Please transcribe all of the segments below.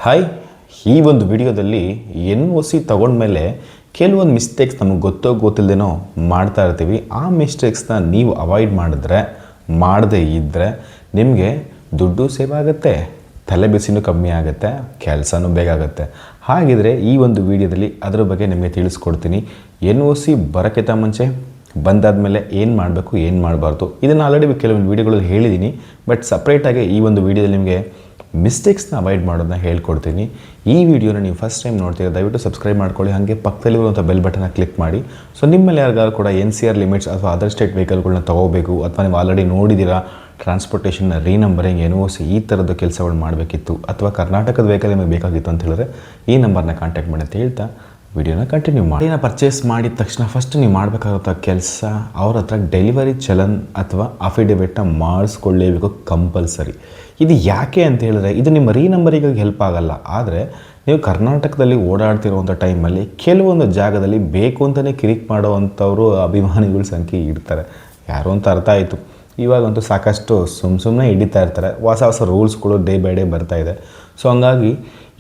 Hi, ಈ ಒಂದು ವಿಡಿಯೋದಲ್ಲಿ NOC ತಗೊಂಡ್ಮೇಲೆ ಕೆಲವೊಂದು ಮಿಸ್ಟೇಕ್ಸ್ ನಮಗೆ ಗೊತ್ತಿಲ್ಲದೇನೋ ಮಾಡ್ತಾ ಇರ್ತೀವಿ. ಆ ಮಿಸ್ಟೇಕ್ಸ್ನ ನೀವು ಅವಾಯ್ಡ್ ಮಾಡದೇ ಇದ್ದರೆ ನಿಮಗೆ ದುಡ್ಡು ಸೇವ್ ಆಗುತ್ತೆ, ತಲೆ ಬಿಸಿನೂ ಕಮ್ಮಿ ಆಗುತ್ತೆ, ಕೆಲಸನೂ ಬೇಗ ಆಗುತ್ತೆ. ಹಾಗಿದ್ರೆ ಈ ಒಂದು ವಿಡಿಯೋದಲ್ಲಿ ಅದರ ಬಗ್ಗೆ ನಿಮಗೆ ತಿಳಿಸ್ಕೊಡ್ತೀನಿ. NOC ಬರೋಕ್ಕಿಂತ ಮುಂಚೆ ಬಂದಾದಮೇಲೆ ಏನು ಮಾಡಬೇಕು, ಏನು ಮಾಡಬಾರ್ದು, ಇದನ್ನು ಆಲ್ರೆಡಿ ಕೆಲವೊಂದು ವೀಡಿಯೋಗಳಲ್ಲಿ ಹೇಳಿದ್ದೀನಿ. ಬಟ್ ಸಪ್ರೇಟಾಗಿ ಈ ಒಂದು ವಿಡಿಯೋದಲ್ಲಿ ನಿಮಗೆ ಮಿಸ್ಟೇಕ್ಸ್ನ ಅವಾಯ್ಡ್ ಮಾಡೋದನ್ನ ಹೇಳ್ಕೊಡ್ತೀನಿ. ಈ ವಿಡಿಯೋನ ನೀವು ಫಸ್ಟ್ ಟೈಮ್ ನೋಡ್ತೀರಾ, ದಯವಿಟ್ಟು ಸಬ್ಸ್ಕ್ರೈಬ್ ಮಾಡ್ಕೊಳ್ಳಿ. ಹಾಗೆ ಪಕ್ಕದಲ್ಲಿರುವಂಥ ಬೆಲ್ ಬಟನ್ನ ಕ್ಲಿಕ್ ಮಾಡಿ. ಸೊ ನಿಮ್ಮಲ್ಲಿ ಯಾರಿಗಾರು ಕೂಡ NCR ಲಿಮಿಟ್ಸ್ ಅಥವಾ ಅದರ್ ಸ್ಟೇಟ್ ವೆಹಿಕಲ್ಗಳನ್ನ ತೊಗೋಬೇಕು, ಅಥವಾ ನೀವು ಆಲ್ರೆಡಿ ನೋಡಿದ್ದೀರಾ ಟ್ರಾನ್ಸ್ಪೋರ್ಟೇಷನ್ನ ರೀನಂಬರಿಂಗ್ NOC ಈ ಥರದ ಕೆಲಸಗಳು ಮಾಡಬೇಕಿತ್ತು, ಅಥವಾ ಕರ್ನಾಟಕದ ವೆಹಿಕಲ್ ನಿಮಗೆ ಬೇಕಾಗಿತ್ತು ಅಂತ ಹೇಳಿದ್ರೆ ಈ ನಂಬರ್ನ ಕಾಂಟ್ಯಾಕ್ಟ್ ಮಾಡಿ ಅಂತ ಹೇಳ್ತಾ ವಿಡಿಯೋನ ಕಂಟಿನ್ಯೂ ಮಾಡಿ. ಪರ್ಚೇಸ್ ಮಾಡಿದ ತಕ್ಷಣ ಫಸ್ಟ್ ನೀವು ಮಾಡಬೇಕಾಗುತ್ತ ಕೆಲಸ, ಅವ್ರ ಹತ್ರ ಡೆಲಿವರಿ ಚಲನ್ ಅಥವಾ ಅಫಿಡೇವಿಟ್ನ ಮಾಡಿಸ್ಕೊಳ್ಳೇಬೇಕು ಕಂಪಲ್ಸರಿ. ಇದು ಯಾಕೆ ಅಂತ ಹೇಳಿದ್ರೆ ಇದು ನಿಮ್ಮ ರೀನಂಬರಿಗಾಗಿ ಹೆಲ್ಪ್ ಆಗಲ್ಲ. ಆದರೆ ನೀವು ಕರ್ನಾಟಕದಲ್ಲಿ ಓಡಾಡ್ತಿರುವಂಥ ಟೈಮಲ್ಲಿ ಕೆಲವೊಂದು ಜಾಗದಲ್ಲಿ ಬೇಕು ಅಂತಲೇ ಕಿರಿಕ್ ಮಾಡೋವಂಥವ್ರು ಅಭಿಮಾನಿಗಳ ಸಂಖ್ಯೆ ಇಡ್ತಾರೆ. ಯಾರು ಅಂತ ಅರ್ಥ ಆಯಿತು. ಇವಾಗಂತೂ ಸಾಕಷ್ಟು ಸುಮ್ಮನೆ ಹಿಡಿತಾ ಇರ್ತಾರೆ. ಹೊಸ ರೂಲ್ಸ್ಗಳು ಡೇ ಬೈ ಡೇ ಬರ್ತಾಯಿದೆ. ಸೊ ಹಂಗಾಗಿ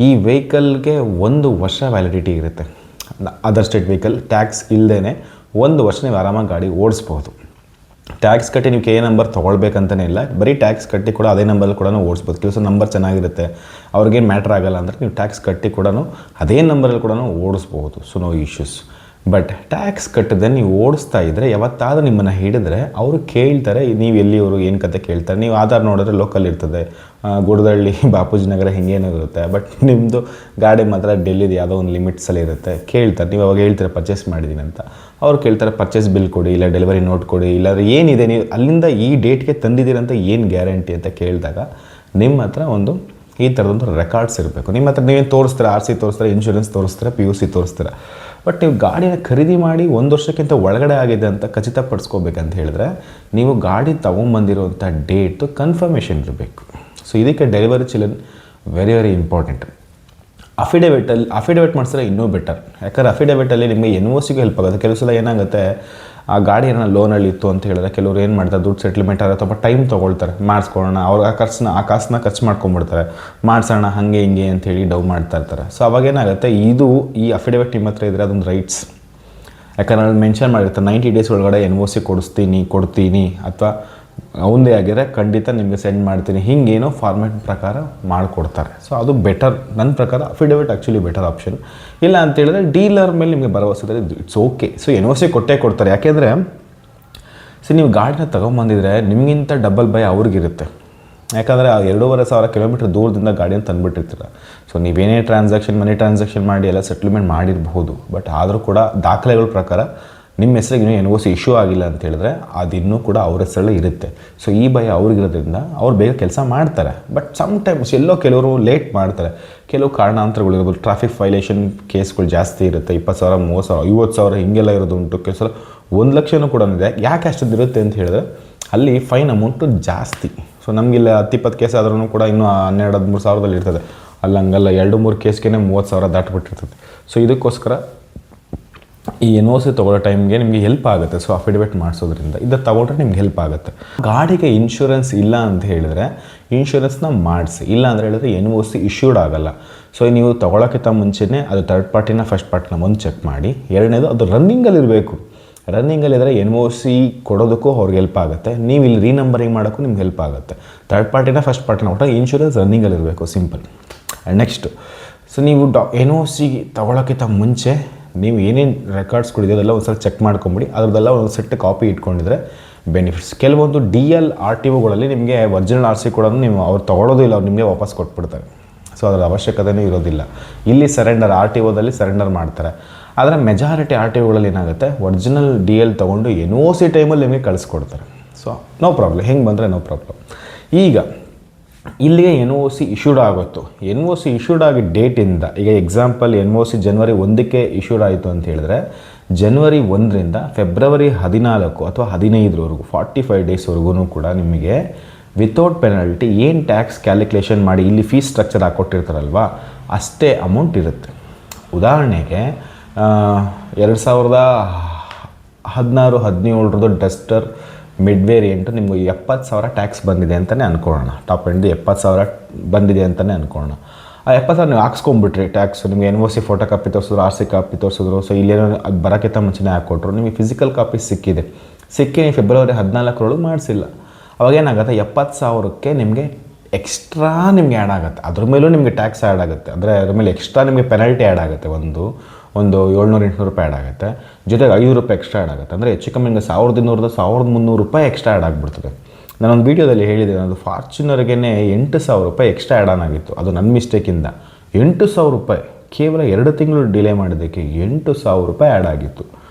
ಈ ವೆಹಿಕಲ್ಗೆ 1 ವರ್ಷ ವ್ಯಾಲಿಡಿಟಿ ಇರುತ್ತೆ. ಅದರ್ ಸ್ಟೇಟ್ ವೆಹಿಕಲ್ ಟ್ಯಾಕ್ಸ್ ಇಲ್ಲದೇ 1 ವರ್ಷ ನೀವು ಆರಾಮಾಗಿ ಗಾಡಿ ಓಡಿಸ್ಬೋದು. ಟ್ಯಾಕ್ಸ್ ಕಟ್ಟಿ ನೀವು KA ನಂಬರ್ ತೊಗೊಳ್ಬೇಕಂತಲೇ ಇಲ್ಲ, ಬರೀ ಟ್ಯಾಕ್ಸ್ ಕಟ್ಟಿ ಕೂಡ ಅದೇ ನಂಬರಲ್ಲಿ ಕೂಡ ಓಡಿಸ್ಬೋದು. ಕೆಲಸ ನಂಬರ್ ಚೆನ್ನಾಗಿರುತ್ತೆ, ಅವ್ರಿಗೇನು ಮ್ಯಾಟ್ರ್ ಆಗೋಲ್ಲ ಅಂದರೆ ನೀವು ಟ್ಯಾಕ್ಸ್ ಕಟ್ಟಿ ಕೂಡ ಅದೇ ನಂಬರಲ್ಲಿ ಕೂಡ ಓಡಿಸ್ಬೋದು. So no issues. But tax ಕಟ್ಟದೆ ನೀವು ಓಡಿಸ್ತಾ ಇದ್ದರೆ ಯಾವತ್ತಾದರೂ ನಿಮ್ಮನ್ನು ಹಿಡಿದ್ರೆ ಅವರು ಕೇಳ್ತಾರೆ, ನೀವು ಎಲ್ಲಿಯವರು ಏನು ಕತೆ ಕೇಳ್ತಾರೆ. ನೀವು ಆಧಾರ್ ನೋಡಿದ್ರೆ ಲೋಕಲ್ ಇರ್ತದೆ, ಗುಡದಳ್ಳಿ, ಬಾಪೂಜಿ ನಗರ ಹಿಂಗೇನೋ ಇರುತ್ತೆ. ಬಟ್ ನಿಮ್ಮದು ಗಾಡಿ ಮಾತ್ರ ಡೆಲ್ಲಿದು ಯಾವುದೋ ಒಂದು ಲಿಮಿಟ್ಸಲ್ಲಿ ಇರುತ್ತೆ. ಕೇಳ್ತಾರೆ, ನೀವು ಅವಾಗ ಹೇಳ್ತೀರಾ ಪರ್ಚೇಸ್ ಮಾಡಿದ್ದೀನಿ ಅಂತ. ಅವ್ರು ಕೇಳ್ತಾರೆ ಪರ್ಚೇಸ್ ಬಿಲ್ ಕೊಡಿ, ಇಲ್ಲ ಡೆಲಿವರಿ ನೋಟ್ ಕೊಡಿ, ಇಲ್ಲಾಂದರೆ ಏನಿದೆ ನೀವು ಅಲ್ಲಿಂದ ಈ ಡೇಟ್ಗೆ ತಂದಿದ್ದೀರಂತ ಏನು ಗ್ಯಾರಂಟಿ ಅಂತ ಕೇಳಿದಾಗ ನಿಮ್ಮ ಹತ್ರ ಒಂದು ಈ ಥರದೊಂದು ರೆಕಾರ್ಡ್ಸ್ ಇರಬೇಕು. ನಿಮ್ಮ ಹತ್ರ ನೀವೇನು ತೋರಿಸ್ತೀರ, RC ತೋರಿಸ್ತೀರ, ಇನ್ಶೂರೆನ್ಸ್ ತೋರಿಸ್ತೀರ, PUC ತೋರಿಸ್ತೀರ. ಬಟ್ ನೀವು ಗಾಡಿನ ಖರೀದಿ ಮಾಡಿ 1 ವರ್ಷಕ್ಕಿಂತ ಒಳಗಡೆ ಆಗಿದೆ ಅಂತ ಖಚಿತಪಡಿಸ್ಕೋಬೇಕಂತ ಹೇಳಿದ್ರೆ ನೀವು ಗಾಡಿ ತೊಗೊಂಬಂದಿರುವಂಥ ಡೇಟು ಕನ್ಫರ್ಮೇಷನ್ ಇರಬೇಕು. ಸೊ ಇದಕ್ಕೆ delivery challan very very important. Affidavit ಮಾಡಿಸಿದ್ರೆ ಇನ್ನೂ ಬೆಟರ್. ಯಾಕಂದರೆ ಅಫಿಡೇವಿಟಲ್ಲಿ ನಿಮಗೆ NOCಗೂ ಹೆಲ್ಪ್ ಆಗುತ್ತೆ. ಕೆಲವು ಸಲ ಏನಾಗುತ್ತೆ, ಆ ಗಾಡಿ ಏನೋ ಲೋನಲ್ಲಿ ಇತ್ತು ಅಂತ ಹೇಳಿದ್ರೆ ಕೆಲವರು ಏನು ಮಾಡ್ತಾರೆ, ದುಡ್ಡು ಸೆಟ್ಲ್ಮೆಂಟ್ ಆಗುತ್ತೆ, ಸ್ವಲ್ಪ ಟೈಮ್ ತೊಗೊಳ್ತಾರೆ, ಮಾಡಿಸ್ಕೊಳ್ಳೋಣ, ಅವ್ರು ಆ ಕಾಸನ್ನ ಖರ್ಚು ಮಾಡ್ಕೊಂಬಿಡ್ತಾರೆ, ಮಾಡಿಸೋಣ ಹಾಗೆ ಹಿಂಗೆ ಅಂಥೇಳಿ ಡೌ ಮಾಡ್ತಾ ಇರ್ತಾರೆ. ಸೊ ಅವಾಗೇನಾಗುತ್ತೆ, ಈ ಅಫಿಡೇವಿಟ್ ನಿಮ್ಮ ಹತ್ರ ಇದ್ದರೆ ಅದೊಂದು ರೈಟ್ಸ್. ಯಾಕಂದರೆ ಅಲ್ಲಿ ಮೆನ್ಷನ್ ಮಾಡಿರ್ತಾರೆ 90 ಡೇಸ್ ಒಳಗಡೆ NOC ಕೊಡ್ತೀನಿ, ಅಥವಾ ಅವಂದೇ ಆಗಿದ್ರೆ ಖಂಡಿತ ನಿಮಗೆ ಸೆಂಡ್ ಮಾಡ್ತೀನಿ, ಹಿಂಗೇನೋ ಫಾರ್ಮ್ಯಾಟ್ ಪ್ರಕಾರ ಮಾಡಿಕೊಡ್ತಾರೆ. ಸೊ ಅದು ಬೆಟರ್. ನನ್ನ ಪ್ರಕಾರ ಅಫಿಡೇವಿಟ್ ಆ್ಯಕ್ಚುಲಿ ಬೆಟರ್ ಆಪ್ಷನ್. ಇಲ್ಲ ಅಂತೇಳಿದ್ರೆ ಡೀಲರ್ ಮೇಲೆ ನಿಮಗೆ ಭರವಸೆ ಇದ್ದರೆ ಇಟ್ಸ್ ಓಕೆ. ಸೊ NOC ಕೊಡ್ತಾರೆ. ಯಾಕೆಂದರೆ ನೀವು ಗಾಡಿನ ತೊಗೊಂಬಂದಿದ್ರೆ ನಿಮಗಿಂತ ಡಬಲ್ ಬೈ ಅವ್ರಿಗಿರುತ್ತೆ. ಯಾಕಂದರೆ 2,500 ಕಿಲೋಮೀಟ್ರ್ ದೂರದಿಂದ ಗಾಡಿಯನ್ನು ತಂದುಬಿಟ್ಟಿರ್ತೀರ. ಸೊ ನೀವೇನೇ ಮನಿ ಟ್ರಾನ್ಸಾಕ್ಷನ್ ಮಾಡಿ ಎಲ್ಲ ಸೆಟ್ಲ್ಮೆಂಟ್ ಮಾಡಿರಬಹುದು. ಬಟ್ ಆದರೂ ಕೂಡ ದಾಖಲೆಗಳ ಪ್ರಕಾರ ನಿಮ್ಮ ಹೆಸರಿಗೆ ಇನ್ನೂ NOC ಇಶ್ಯೂ ಆಗಿಲ್ಲ ಅಂತ ಹೇಳಿದ್ರೆ ಅದಿನ್ನೂ ಕೂಡ ಅವ್ರ ಹೆಸರಲ್ಲೇ ಇರುತ್ತೆ. ಸೊ ಈ ಭಯ ಅವ್ರಿಗಿರೋದ್ರಿಂದ ಅವ್ರು ಬೇಗ ಕೆಲಸ ಮಾಡ್ತಾರೆ. ಬಟ್ ಸಮ್ಟೈಮ್ಸ್ ಕೆಲವರು ಲೇಟ್ ಮಾಡ್ತಾರೆ. ಕೆಲವು ಕಾರಣಾಂತರಗಳಿರ್ಬೋದು, ಟ್ರಾಫಿಕ್ ವೈಲೇಷನ್ ಕೇಸ್ಗಳು ಜಾಸ್ತಿ ಇರುತ್ತೆ. 20,000, 30,000, 50,000 ಹಿಂಗೆಲ್ಲ ಇರೋದುಂಟು. ಕೆಲವು ಸಲ 1 ಲಕ್ಷನೂ ಕೂಡ ಇದೆ. ಯಾಕೆ ಅಷ್ಟೊಂದು ಇರುತ್ತೆ ಅಂತ ಹೇಳಿದ್ರೆ ಅಲ್ಲಿ ಫೈನ್ ಅಮೌಂಟು ಜಾಸ್ತಿ. ಸೊ ನಮಗಿಲ್ಲ 10-20 ಕೇಸ್ ಆದ್ರೂ ಕೂಡ ಇನ್ನೂ 12-13 ಸಾವಿರದಲ್ಲಿ ಇರ್ತದೆ. ಅಲ್ಲಿ ಹಂಗಲ್ಲ, 2-3 ಕೇಸ್ಗೆ 30,000 ದಾಟಿಬಿಟ್ಟಿರ್ತದೆ. ಸೊ ಇದಕ್ಕೋಸ್ಕರ ಈ NOC ತೊಗೊಳ್ಳೋ ಟೈಮ್ಗೆ ನಿಮಗೆ ಹೆಲ್ಪ್ ಆಗುತ್ತೆ. ಸೊ ಅಫಿಡೇವಿಟ್ ಮಾಡಿಸೋದ್ರಿಂದ ಇದು ತೊಗೊಂಡ್ರೆ ನಿಮ್ಗೆ ಹೆಲ್ಪ್ ಆಗುತ್ತೆ. ಗಾಡಿಗೆ ಇನ್ಶೂರೆನ್ಸ್ ಇಲ್ಲ ಅಂತ ಹೇಳಿದ್ರೆ ಇನ್ಶೂರೆನ್ಸ್ನ ಮಾಡಿಸಿ. ಇಲ್ಲ ಅಂತ ಹೇಳಿದ್ರೆ NOC ಇಶ್ಯೂಡ್ ಆಗೋಲ್ಲ. ಸೊ ನೀವು ತೊಗೊಳೋಕ್ಕಿಂತ ಮುಂಚೆನೇ ಅದು ಥರ್ಡ್ ಪಾರ್ಟಿನ ಫಸ್ಟ್ ಪಾರ್ಟಿನ ಒಂದು ಚೆಕ್ ಮಾಡಿ. ಎರಡನೇದು ಅದು ರನ್ನಿಂಗಲ್ಲಿರಬೇಕು. ರನ್ನಿಂಗಲ್ಲಿದ್ದರೆ NOC ಕೊಡೋದಕ್ಕೂ ಅವ್ರಿಗೆ ಹೆಲ್ಪ್ ಆಗುತ್ತೆ. ನೀವು ಇಲ್ಲಿ ರೀನಂಬರಿಂಗ್ ಮಾಡೋಕ್ಕೂ ನಿಮ್ಗೆ ಹೆಲ್ಪ್ ಆಗುತ್ತೆ. ಥರ್ಡ್ ಪಾರ್ಟಿನ ಫಸ್ಟ್ ಪಾರ್ಟಿನ ಒಟ್ಟಾಗಿ ಇನ್ಶೂರೆನ್ಸ್ ರನ್ನಿಂಗಲ್ಲಿರಬೇಕು. ಸಿಂಪಲ್. ನೆಕ್ಸ್ಟ್, ಸೊ ನೀವು NOC ತೊಗೊಳೋಕ್ಕಿಂತ ಮುಂಚೆ ನೀವು ಏನೇನು ರೆಕಾರ್ಡ್ಸ್ಗಳಿದೆ ಅದೆಲ್ಲ ಒಂದು ಸಲ ಚೆಕ್ ಮಾಡ್ಕೊಂಬಿಡಿ. ಅದರದ್ದೆಲ್ಲ ಒಂದು ಸೆಟ್ ಕಾಪಿ ಇಟ್ಕೊಂಡಿದ್ರೆ ಬೆನಿಫಿಟ್ಸ್. ಕೆಲವೊಂದು DL RTOಗಳಲ್ಲಿ ನಿಮಗೆ ಒರಿಜಿನಲ್ RC ಕೂಡ ನೀವು ಅವ್ರು ತೊಗೊಳೋದು ಇಲ್ಲ, ಅವ್ರು ನಿಮಗೆ ವಾಪಸ್ ಕೊಟ್ಬಿಡ್ತಾರೆ. ಸೊ ಅದರ ಅವಶ್ಯಕತೆಯೂ ಇರೋದಿಲ್ಲ. ಇಲ್ಲಿ RTOದಲ್ಲಿ ಸರೆಂಡರ್ ಮಾಡ್ತಾರೆ. ಆದರೆ ಮೆಜಾರಿಟಿ RTOಗಳಲ್ಲಿ ಏನಾಗುತ್ತೆ, ಒರಿಜಿನಲ್ DL ತೊಗೊಂಡು NOC ಟೈಮಲ್ಲಿ ನಿಮಗೆ ಕಳಿಸ್ಕೊಡ್ತಾರೆ. ಸೊ ನೋ ಪ್ರಾಬ್ಲಮ್, ಹೆಂಗೆ ಬಂದರೆ ನೋ ಪ್ರಾಬ್ಲಮ್. ಈಗ ಇಲ್ಲಿಗೆ NOC ಇಶ್ಯೂಡ್ ಆಗುತ್ತೋ, NOC ಇಶ್ಯೂಡ್ ಆಗಿ ಡೇಟಿಂದ, ಈಗ ಎಕ್ಸಾಂಪಲ್ NOC ಜನವರಿ 1ಕ್ಕೆ ಇಶ್ಯೂಡ್ ಆಯಿತು ಅಂತ ಹೇಳಿದ್ರೆ ಜನವರಿ 1ರಿಂದ ಫೆಬ್ರವರಿ 14 ಅಥವಾ 15ರವರೆಗೂ 45 ಡೇಸ್ವರೆಗೂ ಕೂಡ ನಿಮಗೆ ವಿತೌಟ್ ಪೆನಾಲ್ಟಿ ಏನು ಟ್ಯಾಕ್ಸ್ ಕ್ಯಾಲ್ಕುಲೇಷನ್ ಮಾಡಿ ಇಲ್ಲಿ ಫೀಸ್ ಸ್ಟ್ರಕ್ಚರ್ ಹಾಕ್ಕೊಟ್ಟಿರ್ತಾರಲ್ವ ಅಷ್ಟೇ ಅಮೌಂಟ್ ಇರುತ್ತೆ. ಉದಾಹರಣೆಗೆ 2016-17 ಡಸ್ಟರ್ ಮಿಡ್ ವೇರಿಯಂಟು ನಿಮಗೆ 70,000 ಟ್ಯಾಕ್ಸ್ ಬಂದಿದೆ ಅಂತಲೇ ಅಂದ್ಕೊಳ್ಳೋಣ. ಟಾಪ್ ಎಂಡ್ 70,000 ಬಂದಿದೆ ಅಂತಲೇ ಅಂದ್ಕೊಳ್ಳೋಣ. ಆ 70,000 ನೀವು ಹಾಕ್ಸ್ಕೊಂಬಿಟ್ರಿ ಟ್ಯಾಕ್ಸ್. ನಿಮಗೆ NOC ಫೋಟೋ ಕಾಪಿ ತೋರಿಸಿದ್ರು, RC ಕಾಪಿ ತೋರಿಸಿದ್ರು, ಸೊ ಇಲ್ಲೇನೋ ಅದು ಬರೋಕ್ಕಿಂತ ಮುಂಚೆನೇ ಹಾಕ್ಕೊಟ್ರು, ನಿಮಗೆ ಫಿಸಿಕಲ್ ಕಾಪಿ ಸಿಕ್ಕಿದೆ. ನೀವು ಫೆಬ್ರವರಿ 14 ಮಾಡಿಸಿಲ್ಲ, ಅವಾಗೇನಾಗುತ್ತೆ 70,000ಕ್ಕೆ ನಿಮಗೆ ಎಕ್ಸ್ಟ್ರಾ ನಿಮಗೆ ಆ್ಯಡ್ ಆಗುತ್ತೆ. ಅದ್ರ ಮೇಲೂ ನಿಮಗೆ ಟ್ಯಾಕ್ಸ್ ಆ್ಯಡ್ ಆಗುತ್ತೆ. ಅಂದರೆ ಅದ್ರ ಮೇಲೆ ಎಕ್ಸ್ಟ್ರಾ ನಿಮಗೆ ಪೆನಾಲ್ಟಿ ಆ್ಯಡ್ ಆಗುತ್ತೆ. ಒಂದು 700-800 ರೂಪಾಯಿ ಆ್ಯಡ್ ಆಗುತ್ತೆ, ಜೊತೆಗೆ 5 ರೂಪಾಯಿ ಎಕ್ಸ್ಟ್ರಾ ಆ್ಯಡ್ ಆಗುತ್ತೆ. ಅಂದರೆ ಹೆಚ್ಚು ಕಮ್ಮಿ ನಿಮಗೆ 1,200-1,300 ರೂಪಾಯಿ ಎಕ್ಸ್ಟ್ರಾ ಆ್ಯಡ್ ಆಗಿಬಿಡ್ತದೆ. ನಾನೊಂದು ವೀಡಿಯೋದಲ್ಲಿ ಹೇಳಿದೆ, ಅದು ಫಾರ್ಚುನರ್ಗೆ 8,000 ರೂಪಾಯಿ ಎಕ್ಸ್ಟ್ರಾ ಆ್ಯಡ್ ಆನ್ ಆಗಿತ್ತು. ಅದು ನನ್ನ ಮಿಸ್ಟೇಕಿಂದ 8,000 ರೂಪಾಯಿ ಕೇವಲ 2 ತಿಂಗಳು ಡಿಲೇ ಮಾಡಿದ್ದಕ್ಕೆ 8,000 ರೂಪಾಯಿ ಆ್ಯಡ್ ಆಗಿತ್ತು.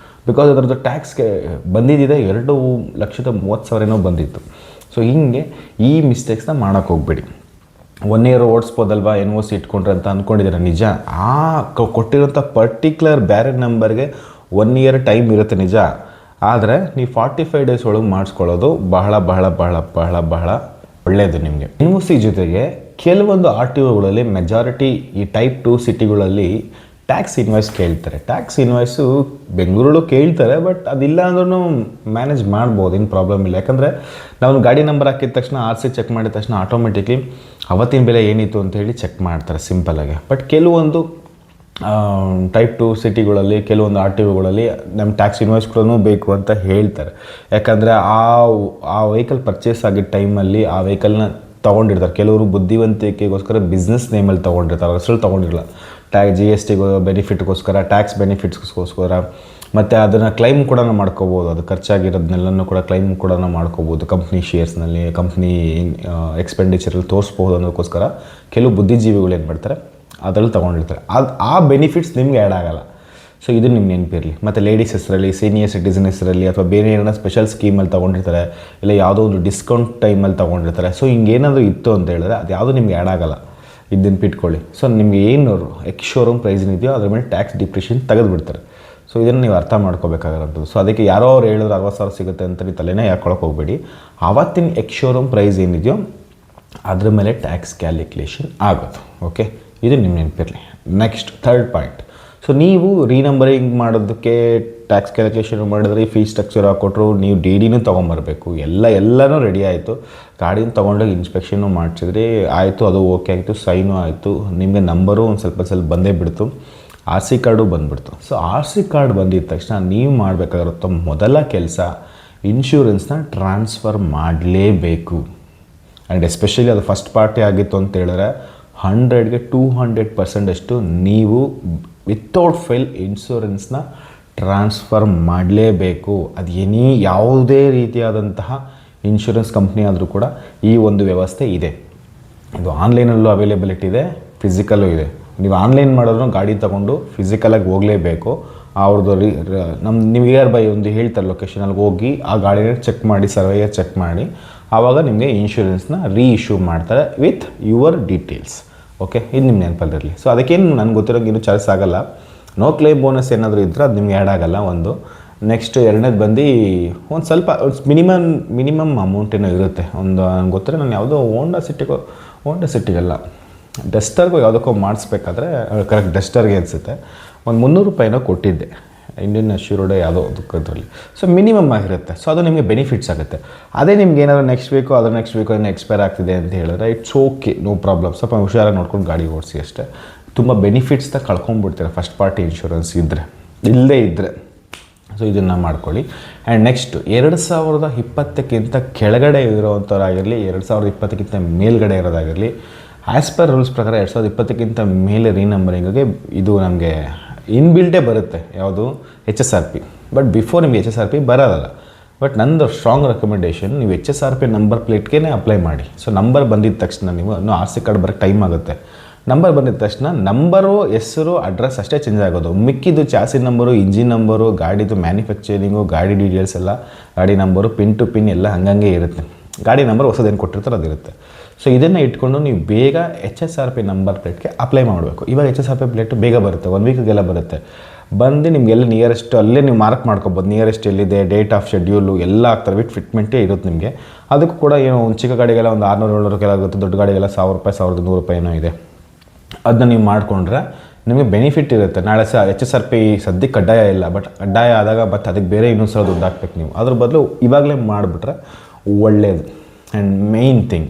ಬಿಕಾಸ್ ಅದರದ್ದು ಟ್ಯಾಕ್ಸ್ಗೆ ಬಂದಿದ್ದಿದೆ 2,30,000 ಏನೋ ಬಂದಿತ್ತು. ಸೊ ಹಿಂಗೆ ಈ ಮಿಸ್ಟೇಕ್ಸ್ನ ಮಾಡೋಕ್ಕೆ ಹೋಗ್ಬೇಡಿ. 1 ಇಯರ್ ಓಡಿಸ್ಬೋದಲ್ವಾ NOC ಇಟ್ಕೊಂಡ್ರೆ ಅಂತ ಅಂದ್ಕೊಂಡಿದ್ದೀರ, ನಿಜ. ಆ ಕೊಟ್ಟಿರೋಂಥ ಪರ್ಟಿಕ್ಯುಲರ್ ಬೇರೆ ನಂಬರ್ಗೆ 1 ಇಯರ್ ಟೈಮ್ ಇರುತ್ತೆ ನಿಜ. ಆದರೆ ನೀವು 45 ಡೇಸ್ ಒಳಗೆ ಮಾಡಿಸ್ಕೊಳ್ಳೋದು ಬಹಳ ಬಹಳ ಬಹಳ ಬಹಳ ಬಹಳ ಒಳ್ಳೆಯದು ನಿಮಗೆ. NOC ಜೊತೆಗೆ ಕೆಲವೊಂದು RTOಗಳಲ್ಲಿ ಮೆಜಾರಿಟಿ ಈ ಟೈಪ್ 2 ಸಿಟಿಗಳಲ್ಲಿ ಟ್ಯಾಕ್ಸ್ ಇನ್ವಾಯ್ಸ್ ಕೇಳ್ತಾರೆ. ಟ್ಯಾಕ್ಸ್ ಇನ್ವಾಯ್ಸು ಬೆಂಗಳೂರಲ್ಲೂ ಕೇಳ್ತಾರೆ, ಬಟ್ ಅದಿಲ್ಲ ಅಂದ್ರೂ ಮ್ಯಾನೇಜ್ ಮಾಡ್ಬೋದು, ಏನು ಪ್ರಾಬ್ಲಮ್ ಇಲ್ಲ. ಯಾಕಂದರೆ ನಾವು ಗಾಡಿ ನಂಬರ್ ಹಾಕಿದ ತಕ್ಷಣ RC ಚೆಕ್ ಮಾಡಿದ ತಕ್ಷಣ ಆಟೋಮೆಟಿಕ್ಲಿ ಅವತ್ತಿನ ಬೆಲೆ ಏನಿತ್ತು ಅಂತೇಳಿ ಚೆಕ್ ಮಾಡ್ತಾರೆ ಸಿಂಪಲಾಗಿ. ಬಟ್ ಕೆಲವೊಂದು ಟೈಪ್ 2 ಸಿಟಿಗಳಲ್ಲಿ ಕೆಲವೊಂದು RTOಗಳಲ್ಲಿ ನಮ್ಮ ಟ್ಯಾಕ್ಸ್ ಇನ್ವಾಯ್ಸ್ ಕೂಡ ಬೇಕು ಅಂತ ಹೇಳ್ತಾರೆ. ಯಾಕಂದರೆ ಆ ವೆಹಿಕಲ್ ಪರ್ಚೇಸ್ ಆಗಿದ್ದ ಟೈಮಲ್ಲಿ ಆ ವೆಹಿಕಲ್ನ ತೊಗೊಂಡಿರ್ತಾರೆ. ಕೆಲವರು ಬುದ್ಧಿವಂತಿಕೆಗೋಸ್ಕರ ಬಿಸ್ನೆಸ್ ನೇಮಲ್ಲಿ ತೊಗೊಂಡಿರ್ತಾರೆ, ಹೆಸರು ತೊಗೊಂಡಿರಲ್ಲ. GST ಬೆನಿಫಿಟ್ಗೋಸ್ಕರ, ಟ್ಯಾಕ್ಸ್ ಬೆನಿಫಿಟ್ಸ್ಗೋಸ್ಕರ, ಮತ್ತು ಅದನ್ನು ಕ್ಲೈಮ್ ಕೂಡ ಮಾಡ್ಕೋಬೋದು. ಅದು ಖರ್ಚಾಗಿರೋದನ್ನೆಲ್ಲನೂ ಕೂಡ ಕ್ಲೈಮ್ ಕೂಡ ಮಾಡ್ಕೋಬೋದು. ಕಂಪ್ನಿ ಶೇರ್ಸ್ನಲ್ಲಿ, ಕಂಪ್ನಿ ಎಕ್ಸ್ಪೆಂಡಿಚರಲ್ಲಿ ತೋರಿಸ್ಬೋದು ಅನ್ನೋದಕ್ಕೋಸ್ಕರ ಕೆಲವು ಬುದ್ಧಿಜೀವಿಗಳು ಏನು ಮಾಡ್ತಾರೆ ಅದರಲ್ಲಿ ತೊಗೊಂಡಿರ್ತಾರೆ. ಆ ಬೆನಿಫಿಟ್ಸ್ ನಿಮ್ಗೆ ಆ್ಯಡ್ ಆಗೋಲ್ಲ. ಸೊ ಇದು ನಿಮ್ಗೆ ನೆನಪಿರಲಿ. ಮತ್ತು ಲೇಡೀಸ್ ಹೆಸರಲ್ಲಿ, ಸೀನಿಯರ್ ಸಿಟಿಸನ್ ಹೆಸರಲ್ಲಿ, ಅಥವಾ ಬೇರೆ ಏನೋ ಸ್ಪೆಷಲ್ ಸ್ಕೀಮಲ್ಲಿ ತೊಗೊಂಡಿರ್ತಾರೆ, ಇಲ್ಲ ಯಾವುದೋ ಒಂದು ಡಿಸ್ಕೌಂಟ್ ಟೈಮಲ್ಲಿ ತೊಗೊಂಡಿರ್ತಾರೆ. ಸೊ ಹಿಂಗೇನಾದರೂ ಇತ್ತು ಅಂತ ಹೇಳಿದ್ರೆ ಅದು ಯಾವುದೂ ನಿಮ್ಗೆ ಆ್ಯಡ್ ಆಗೋಲ್ಲ. ಇದನ್ನು ಬಿಟ್ಕೊಳ್ಳಿ. ಸೊ ನಿಮಗೆ ಏನು ಎಕ್ಸ್ ಶೋರೂಮ್ ಪ್ರೈಸ್ ಏನಿದೆಯೋ ಅದ್ರ ಮೇಲೆ ಟ್ಯಾಕ್ಸ್ ಡಿಪ್ರಿಷನ್ ತೆಗೆದುಬಿಡ್ತಾರೆ. ಸೊ ಇದನ್ನು ನೀವು ಅರ್ಥ ಮಾಡ್ಕೋಬೇಕಾಗಿರೋದು. ಸೊ ಅದಕ್ಕೆ ಯಾರೋ ಅವ್ರು ಹೇಳಿದ್ರು 60,000 ಸಿಗುತ್ತೆ ಅಂತ ನೀವು ತಲೆನೇ ಹಾಕೊಳಕ್ಕೆ ಹೋಗ್ಬೇಡಿ. ಆವತ್ತಿನ ಎಕ್ಸ್ ಶೋರೂಮ್ ಪ್ರೈಸ್ ಏನಿದೆಯೋ ಅದ್ರ ಮೇಲೆ ಟ್ಯಾಕ್ಸ್ ಕ್ಯಾಲ್ಕುಲೇಷನ್ ಆಗೋದು. ಓಕೆ, ಇದು ನಿಮ್ಮ ನೆನಪಿರಲಿ. Next 3rd point. ಸೊ ನೀವು ರೀನಂಬರಿಂಗ್ ಮಾಡೋದಕ್ಕೆ ಟ್ಯಾಕ್ಸ್ ಕ್ಯಾಲ್ಕುಲೇಷನ್ ಮಾಡಿದ್ರೆ, ಫೀ ಸ್ಟ್ರಕ್ಚರ್ ಹಾಕ್ಕೊಟ್ರು, ನೀವು DDನೂ ತೊಗೊಂಬರ್ಬೇಕು. ಎಲ್ಲನೂ ರೆಡಿ ಆಯಿತು. ಗಾಡಿನ ತೊಗೊಂಡೋಗಿ ಇನ್ಸ್ಪೆಕ್ಷನ್ನು ಮಾಡಿಸಿದ್ರಿ, ಆಯಿತು, ಅದು ಓಕೆ ಆಯಿತು, ಸೈನು ಆಯಿತು, ನಿಮಗೆ ನಂಬರು ಒಂದು ಸ್ವಲ್ಪ ಬಂದೇ ಬಿಡ್ತು, RC ಕಾರ್ಡು ಬಂದುಬಿಡ್ತು. ಸೊ RC ಕಾರ್ಡ್ ಬಂದಿದ್ದ ತಕ್ಷಣ ನೀವು ಮಾಡಬೇಕಾಗಿರುತ್ತೋ ಮೊದಲ ಕೆಲಸ ಇನ್ಶೂರೆನ್ಸ್ನ ಟ್ರಾನ್ಸ್ಫರ್ ಮಾಡಲೇಬೇಕು. ಆ್ಯಂಡ್ ಎಸ್ಪೆಷಲಿ ಅದು ಫಸ್ಟ್ ಪಾರ್ಟಿ ಆಗಿತ್ತು ಅಂತ ಹೇಳಿದ್ರೆ 100ಗೆ 200% ನೀವು ವಿತೌಟ್ ಫೇಲ್ ಇನ್ಶೂರೆನ್ಸ್ನ ಟ್ರಾನ್ಸ್ಫರ್ ಮಾಡಲೇಬೇಕು. ಅದು ಯಾವುದೇ ರೀತಿಯಾದಂತಹ ಇನ್ಶೂರೆನ್ಸ್ ಕಂಪ್ನಿ ಆದರೂ ಕೂಡ ಈ ಒಂದು ವ್ಯವಸ್ಥೆ ಇದೆ. ಇದು ಆನ್ಲೈನಲ್ಲೂ ಅವೈಲೇಬಿಲಿಟಿ ಇದೆ, ಫಿಸಿಕಲ್ಲೂ ಇದೆ. ನೀವು ಆನ್ಲೈನ್ ಮಾಡಿದ್ರು ಗಾಡಿ ತೊಗೊಂಡು ಫಿಸಿಕಲಾಗಿ ಹೋಗಲೇಬೇಕು. ಅವ್ರದ್ದು ನೀವು ನಿಯರ್ ಬೈ ಒಂದು ಹೇಳ್ತಾರೆ ಲೊಕೇಶನಲ್ಲಿ ಹೋಗಿ ಆ ಗಾಡಿನ ಚೆಕ್ ಮಾಡಿ, ಸರ್ವೇಯರ್ ಚೆಕ್ ಮಾಡಿ, ಆವಾಗ ನಿಮಗೆ ಇನ್ಶೂರೆನ್ಸ್ನ ರೀಇಶ್ಯೂ ಮಾಡ್ತಾರೆ ವಿತ್ ಯುವರ್ ಡೀಟೇಲ್ಸ್. ಓಕೆ, ಇದು ನಿಮ್ಮ ನೆನಪಲ್ಲಿರಲಿ. ಸೊ ಅದಕ್ಕೇನು ನನಗೆ ಗೊತ್ತಿರೋಂಗೆ ಇನ್ನೂ ಚಾರ್ಜ್ ಆಗೋಲ್ಲ. ನೋ ಕ್ಲೇಮ್ ಬೋನಸ್ ಏನಾದರೂ ಇದ್ದರೆ ಅದು ನಿಮ್ಗೆ ಆ್ಯಡ್ ಆಗೋಲ್ಲ. ಒಂದು ನೆಕ್ಸ್ಟ್ 2ನೇದು ಬಂದು ಒಂದು ಸ್ವಲ್ಪ ಮಿನಿಮಮ್ ಅಮೌಂಟ್ ಏನೋ ಇರುತ್ತೆ. ಒಂದು ನನಗೆ ಗೊತ್ತಿರೋ ನಾನು ಯಾವುದೋ ಹೋಂಡಾ ಸಿಟಿಗಲ್ಲ ಡಸ್ಟರ್ಗೋ ಯಾವುದಕ್ಕೋ ಮಾಡಿಸ್ಬೇಕಾದ್ರೆ, ಕರೆಕ್ಟ್ ಡಸ್ಟರ್ಗೆ ಅನಿಸುತ್ತೆ, ಒಂದು 300 ರೂಪಾಯಿನೋ ಕೊಟ್ಟಿದ್ದೆ, ಇಂಡಿಯನ್ ಅಶ್ಯೂರ್ಡ್ ಯಾವುದೋ ಅದರಲ್ಲಿ. ಸೊ ಮಿನಿಮಮ್ ಆಗಿರುತ್ತೆ. ಸೊ ಅದು ನಿಮಗೆ ಬೆನಿಫಿಟ್ಸ್ ಆಗುತ್ತೆ. ಅದೇ ನಿಮ್ಗೆ ಏನಾದರೂ ನೆಕ್ಸ್ಟ್ ವೀಕೋ ಏನೋ ಎಕ್ಸ್ಪೈರ್ ಆಗ್ತಿದೆ ಅಂತ ಹೇಳಿದ್ರೆ ಇಟ್ಸ್ ಓಕೆ, ನೋ ಪ್ರಾಬ್ಲಮ್. ಸ್ವಲ್ಪ ಹುಷಾರಾಗಿ ನೋಡ್ಕೊಂಡು ಗಾಡಿ ಓಡಿಸಿ ಅಷ್ಟೇ. ತುಂಬ ಬೆನಿಫಿಟ್ಸ್ನ ಕಳ್ಕೊಂಡ್ಬಿಡ್ತೀರ ಫಸ್ಟ್ ಪಾರ್ಟಿ ಇನ್ಶೂರೆನ್ಸ್ ಇಲ್ಲದೇ ಇದ್ದರೆ. ಸೊ ಇದನ್ನು ಮಾಡ್ಕೊಳ್ಳಿ. ಆ್ಯಂಡ್ ನೆಕ್ಸ್ಟ್ 2020ಕ್ಕಿಂತ ಕೆಳಗಡೆ ಇರೋವಂಥವ್ರಾಗಿರಲಿ, 2020ಕ್ಕಿಂತ ಮೇಲ್ಗಡೆ ಇರೋದಾಗಿರಲಿ, ಆ್ಯಸ್ ಪರ್ ರೂಲ್ಸ್ ಪ್ರಕಾರ 2020ಕ್ಕಿಂತ ಮೇಲೆ ರೀನಂಬರಿಂಗ್ಗೆ ಇದು ನಮಗೆ ಇನ್ಬಿಲ್ಟೇ ಬರುತ್ತೆ. ಯಾವುದು HSRP. ಬಟ್ ಬಿಫೋರ್ ನಿಮಗೆ HSRP ಬರೋದಲ್ಲ. ಬಟ್ ನಂದು ಸ್ಟ್ರಾಂಗ್ ರೆಕಮೆಂಡೇಷನ್, ನೀವು HSRP ನಂಬರ್ ಪ್ಲೇಟ್ಗೆ ಅಪ್ಲೈ ಮಾಡಿ. ಸೊ ನಂಬರ್ ಬಂದಿದ್ದ ತಕ್ಷಣ ನೀವು ಇನ್ನೂ RC ಕಾರ್ಡ್ ಬರೋಕ್ಕೆ ಟೈಮ್ ಆಗುತ್ತೆ. ನಂಬರ್ ಬಂದಿದ್ದ ತಕ್ಷಣ ನಂಬರು, ಹೆಸರು, ಅಡ್ರೆಸ್ ಅಷ್ಟೇ ಚೇಂಜ್ ಆಗೋದು. ಮಿಕ್ಕಿದ್ದು ಚಾಸಿ ನಂಬರು, ಇಂಜಿನ್ ನಂಬರು, ಗಾಡಿದು ಮ್ಯಾನುಫ್ಯಾಕ್ಚರಿಂಗು, ಗಾಡಿ ಡೀಟೇಲ್ಸ್ ಎಲ್ಲ, ಗಾಡಿ ನಂಬರು, ಪಿನ್ ಟು ಪಿನ್ ಎಲ್ಲ ಹಂಗಂಗೆ ಇರುತ್ತೆ. ಗಾಡಿ ನಂಬರ್ ಹೊಸದೇನು ಕೊಟ್ಟಿರ್ತಾರೆ ಅದಿರುತ್ತೆ. ಸೊ ಇದನ್ನು ಇಟ್ಕೊಂಡು ನೀವು ಬೇಗ HSRP ನಂಬರ್ ಪ್ಲೇಟ್ಗೆ ಅಪ್ಲೈ ಮಾಡಬೇಕು. ಇವಾಗ HSRP ಪ್ಲೇಟ್ ಬೇಗ ಬರುತ್ತೆ, 1 ವೀಕ್ಗೆಲ್ಲ ಬರುತ್ತೆ. ಬಂದು ನಿಮಗೆಲ್ಲ ನಿಯರೆಸ್ಟ್ ಅಲ್ಲೇ ನೀವು ಮಾರ್ಕ್ ಮಾಡ್ಕೊಬೋದು. ನಿಯರೆಸ್ಟ್ ಎಲ್ಲಿದೆ, ಡೇಟ್ ಆಫ್ ಶೆಡ್ಯೂಲು ಎಲ್ಲ ಆಗ್ತಾರೆ, ವಿತ್ ಫಿಟ್ಮೆಂಟೇ ಇರುತ್ತೆ ನಿಮಗೆ. ಅದಕ್ಕೂ ಕೂಡ ಏನೋ ಒಂದು ಚಿಕ್ಕ ಗಾಡಿಗೆಲ್ಲ ಒಂದು 600-700 ಕೆಲ ಆಗುತ್ತೆ, ದೊಡ್ಡ ಗಾಡಿಗೆಲ್ಲ 1000 ರೂಪಾಯಿ 1100 ರೂಪಾಯಿ ಏನೋ ಇದೆ. ಅದನ್ನ ನೀವು ಮಾಡಿಕೊಂಡ್ರೆ ನಿಮಗೆ ಬೆನಿಫಿಟ್ ಇರುತ್ತೆ. ನಾಳೆ HSRP ಸದ್ಯಕ್ಕೆ ಕಡ್ಡಾಯ ಇಲ್ಲ, ಬಟ್ ಕಡ್ಡಾಯ ಆದಾಗ ಮತ್ತು ಅದಕ್ಕೆ ಬೇರೆ ಇನ್ನೊಂದು ಸಲ ದುಡ್ಡು ಹಾಕ್ಬೇಕು ನೀವು. ಅದ್ರ ಬದಲು ಇವಾಗಲೇ ಮಾಡಿಬಿಟ್ರೆ ಒಳ್ಳೆಯದು. ಆ್ಯಂಡ್ ಮೇಯ್ನ್ ಥಿಂಗ್,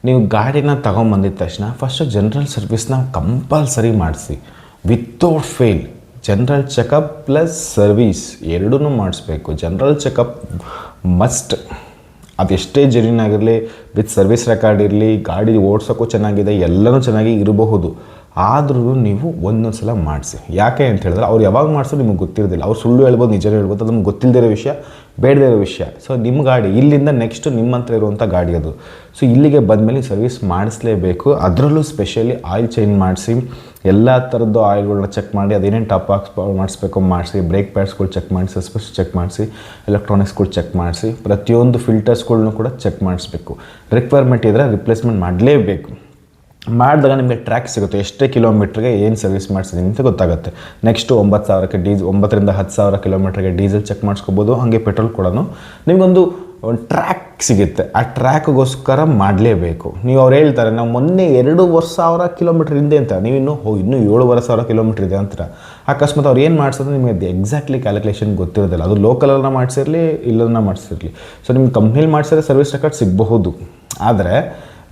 ನೀವು ಗಾಡಿನ ತೊಗೊಂಬಂದಿದ ತಕ್ಷಣ ಫಸ್ಟು ಜನರಲ್ ಸರ್ವಿಸ್ನ ಕಂಪಲ್ಸರಿ ಮಾಡಿಸಿ without fail. General checkup plus service ಎರಡೂ ಮಾಡಿಸ್ಬೇಕು. General checkup must. ಅದೆಷ್ಟೇ ಜೆನ್ಯೂನ್ ಆಗಿರಲಿ, ವಿತ್ ಸರ್ವಿಸ್ ರೆಕಾರ್ಡ್ ಇರಲಿ, ಗಾಡಿ ಓಡಿಸೋಕ್ಕೂ ಚೆನ್ನಾಗಿದೆ, ಎಲ್ಲನೂ ಚೆನ್ನಾಗಿ ಇರಬಹುದು, ಆದ್ರೂ ನೀವು ಒಂದೊಂದು ಸಲ ಮಾಡಿಸಿ. ಯಾಕೆ ಅಂತ ಹೇಳಿದ್ರೆ ಅವ್ರು ಯಾವಾಗ ಮಾಡಿಸೋ ನಿಮಗೆ ಗೊತ್ತಿರೋದಿಲ್ಲ. ಅವ್ರು ಸುಳ್ಳು ಹೇಳ್ಬೋದು, ನಿಜ ಹೇಳ್ಬೋದು, ಅದು ನಮ್ಗೆ ಗೊತ್ತಿಲ್ಲದಿರೋ ವಿಷಯ, ಬೇಡದೇ ಇರೋ ವಿಷಯ. ಸೊ ನಿಮ್ಮ ಗಾಡಿ ಇಲ್ಲಿಂದ ನೆಕ್ಸ್ಟು ನಿಮ್ಮ ಹತ್ರ ಇರುವಂಥ ಗಾಡಿ ಅದು. ಸೊ ಇಲ್ಲಿಗೆ ಬಂದಮೇಲೆ ಸರ್ವಿಸ್ ಮಾಡಿಸ್ಲೇಬೇಕು. ಅದರಲ್ಲೂ ಸ್ಪೆಷಲಿ ಆಯಿಲ್ ಚೇಂಜ್ ಮಾಡಿಸಿ, ಎಲ್ಲ ಥರದ್ದು ಆಯಿಲ್ಗಳನ್ನ ಚೆಕ್ ಮಾಡಿ, ಅದೇನೇನು ಟಾಪ್ ಮಾಡಿಸ್ಬೇಕು ಮಾಡಿಸಿ, ಬ್ರೇಕ್ ಪ್ಯಾಡ್ಸ್ಗಳು ಚೆಕ್ ಮಾಡಿಸಿ, ಸಸ್ಪೆನ್ಸ್ ಚೆಕ್ ಮಾಡಿಸಿ, ಎಲೆಕ್ಟ್ರಾನಿಕ್ಸ್ಗಳು ಚೆಕ್ ಮಾಡಿಸಿ, ಪ್ರತಿಯೊಂದು ಫಿಲ್ಟರ್ಸ್ಗಳ್ನೂ ಕೂಡ ಚೆಕ್ ಮಾಡಿಸ್ಬೇಕು. ರಿಕ್ವೈರ್ಮೆಂಟ್ ಇದ್ದರೆ ರಿಪ್ಲೇಸ್ಮೆಂಟ್ ಮಾಡಲೇಬೇಕು. ಮಾಡಿದಾಗ ನಿಮಗೆ ಟ್ರ್ಯಾಕ್ ಸಿಗುತ್ತೆ, ಎಷ್ಟೇ ಕಿಲೋಮೀಟ್ರಿಗೆ ಏನು ಸರ್ವಿಸ್ ಮಾಡಿಸಿದ್ದೀನಿ ಅಂತ ಗೊತ್ತಾಗುತ್ತೆ. ನೆಕ್ಸ್ಟು 9,000ಕ್ಕೆ 9ರಿಂದ 10,000 ಕಿಲೋಮೀಟ್ರಿಗೆ ಡೀಸೆಲ್ ಚೆಕ್ ಮಾಡಿಸ್ಕೋಬೋದು. ಹಾಗೆ ಪೆಟ್ರೋಲ್ ಕೂಡ ನಿಮಗೊಂದು ಟ್ರ್ಯಾಕ್ ಸಿಗುತ್ತೆ. ಆ ಟ್ರ್ಯಾಕ್ಗೋಸ್ಕರ ಮಾಡಲೇಬೇಕು. ನೀವು ಅವ್ರು ಹೇಳ್ತಾರೆ ನಾವು ಮೊನ್ನೆ 2,500 ಕಿಲೋಮೀಟ್ರ್ ಹಿಂದೆ ಅಂತ, ನೀವು ಇನ್ನೂ 7,500 ಕಿಲೋಮೀಟ್ರ್ ಇದೆ ಅಂತೀರ. ಅಕಸ್ಮಾತ್ ಅವ್ರು ಏನು ಮಾಡಿಸೋದು ನಿಮಗೆ ಅದು ಎಕ್ಸಾಕ್ಟ್ಲಿ ಕ್ಯಾಲ್ಕುಲೇಷನ್ ಗೊತ್ತಿರೋದಿಲ್ಲ. ಅದು ಲೋಕಲನ್ನ ಮಾಡಿಸಿರಲಿ, ಇಲ್ಲನ್ನ ಮಾಡಿಸಿರಲಿ. ಸೊ ನಿಮ್ಗೆ ಕಂಪ್ನಿಲಿ ಮಾಡಿಸಿದ್ರೆ ಸರ್ವಿಸ್ ರೆಕಾರ್ಡ್ ಸಿಗಬಹುದು, ಆದರೆ